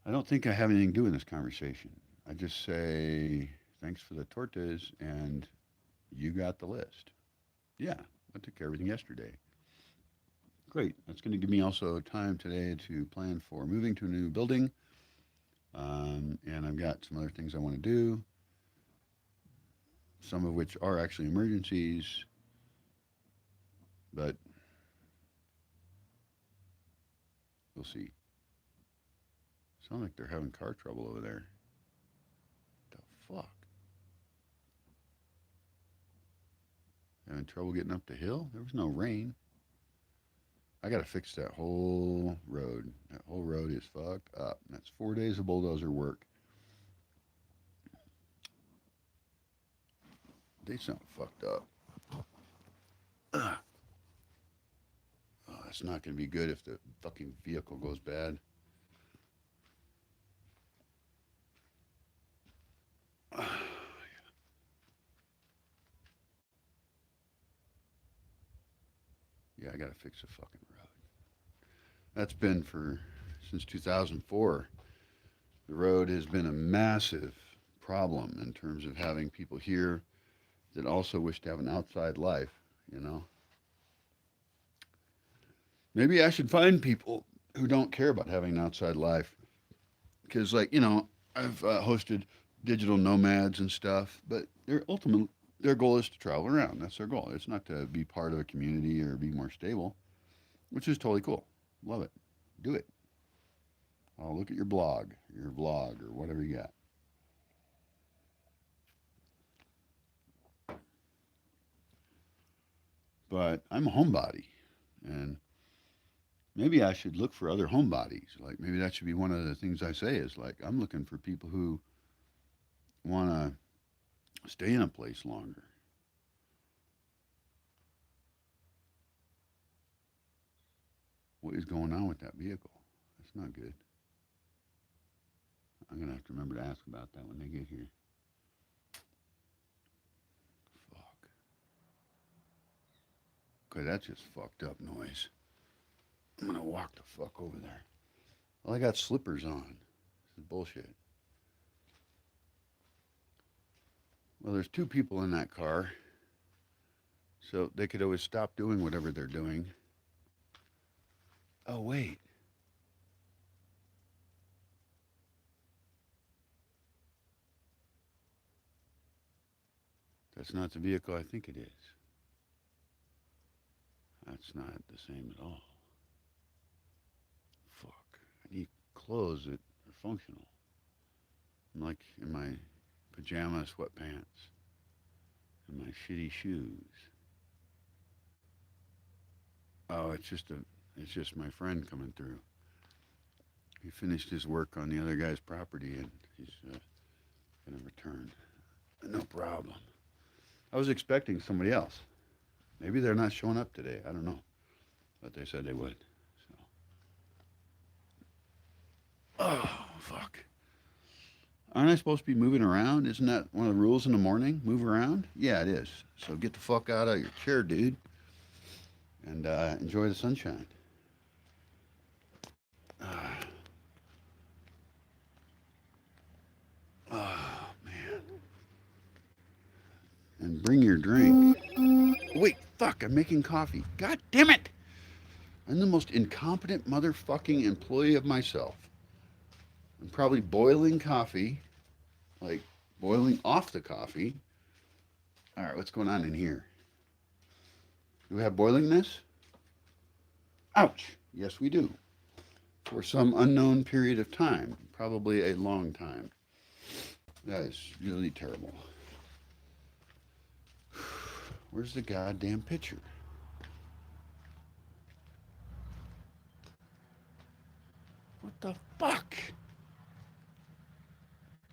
I don't think I have anything to do in this conversation. I just say thanks for the tortas and you got the list. Yeah, I took care of everything yesterday. Great. That's going to give me also time today to plan for moving to a new building. And I've got some other things I want to do, some of which are actually emergencies, but we'll see. Sound like they're having car trouble over there. The fuck? Having trouble getting up the hill? There was no rain. I got to fix that whole road. That whole road is fucked up. That's 4 days of bulldozer work. they sound fucked up. Ugh. Oh, that's not going to be good if the fucking vehicle goes bad. Yeah, I got to fix the fucking road. That's been for since 2004. The road has been a massive problem in terms of having people here that also wish to have an outside life, you know. Maybe I should find people who don't care about having an outside life. Because, like, you know, I've hosted digital nomads and stuff, but their goal is to travel around. That's their goal. It's not to be part of a community or be more stable, which is totally cool. Love it. Do it. I'll look at your blog, your vlog, or whatever you got. But I'm a homebody, and maybe I should look for other homebodies. Like maybe that should be one of the things I say is like I'm looking for people who want to stay in a place longer. What is going on with that vehicle? That's not good. I'm gonna have to remember to ask about that when they get here. Fuck. Okay, that's just fucked up noise. I'm gonna walk the fuck over there. Well, I got slippers on. This is bullshit. Well, there's two people in that car, so they could always stop doing whatever they're doing. Oh, wait. That's not the vehicle I think it is. That's not the same at all. Fuck. I need clothes that are functional. I'm like in my pajama sweatpants and my shitty shoes. Oh, it's just my friend coming through. He finished his work on the other guy's property and he's gonna return. No problem. I was expecting somebody else. Maybe they're not showing up today. I don't know, but they said they would. So. Oh fuck. Aren't I supposed to be moving around? Isn't that one of the rules in the morning? Move around? Yeah, it is. So get the fuck out of your chair, dude, and enjoy the sunshine. Ah, oh, man. And bring your drink. Wait, fuck, I'm making coffee. God damn it! I'm the most incompetent motherfucking employee of myself. I'm probably boiling coffee, like boiling off the coffee. All right, what's going on in here? Do we have boiling this? Ouch! Yes, we do. For some unknown period of time, probably a long time. That is really terrible. Where's the goddamn pitcher? What the fuck?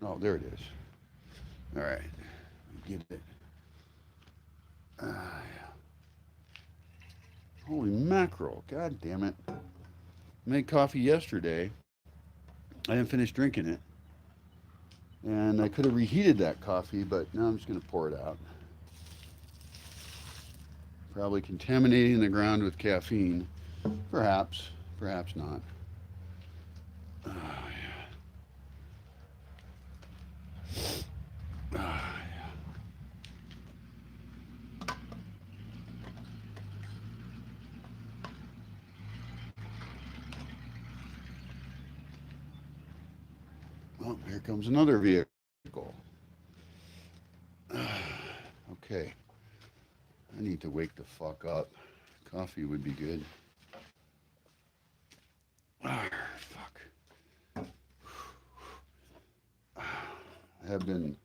Oh, there it is. All right, get it. Yeah. Holy mackerel! God damn it! Made coffee yesterday. I didn't finish drinking it, and I could have reheated that coffee, but now I'm just gonna pour it out. Probably contaminating the ground with caffeine. Perhaps, perhaps not. Oh, yeah. Oh, yeah. Well, here comes another vehicle. Okay, I need to wake the fuck up. Coffee would be good. Fuck. I have been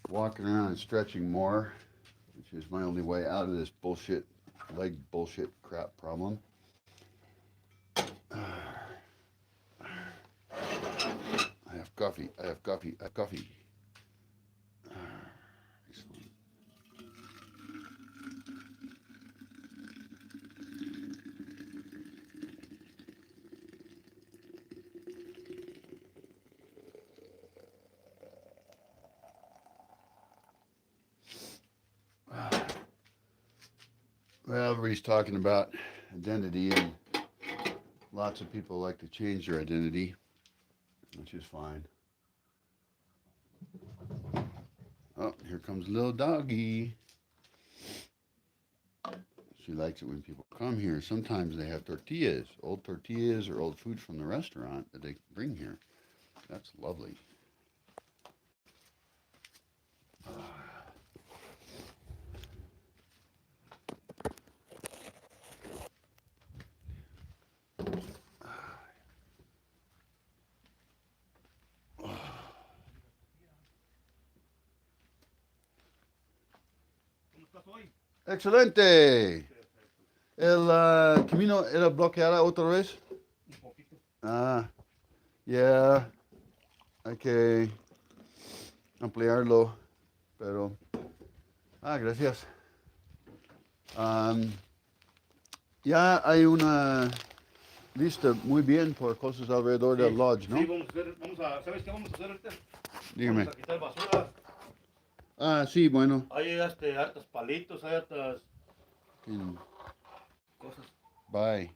walking around and stretching more, which is my only way out of this bullshit, leg bullshit crap problem. I have coffee. I have coffee. I have coffee. Excellent. everybody's talking about identity, and lots of people like to change their identity, which is fine. Oh, here comes little doggy. She likes it when people come here. Sometimes they have tortillas, old tortillas or old food from the restaurant that they bring here. That's lovely. Excelente. El camino era bloqueada otra vez. Ah, yeah. Hay que ampliarlo, pero gracias. Ya hay una lista muy bien por cosas alrededor del lodge, ¿no?
Sí, ¿sabes qué vamos a hacer ahorita?
Dígame.
Vamos a quitar basura.
Sí, bueno.
Hay hartos palitos, hay hartas
Mm.
cosas.
Bye.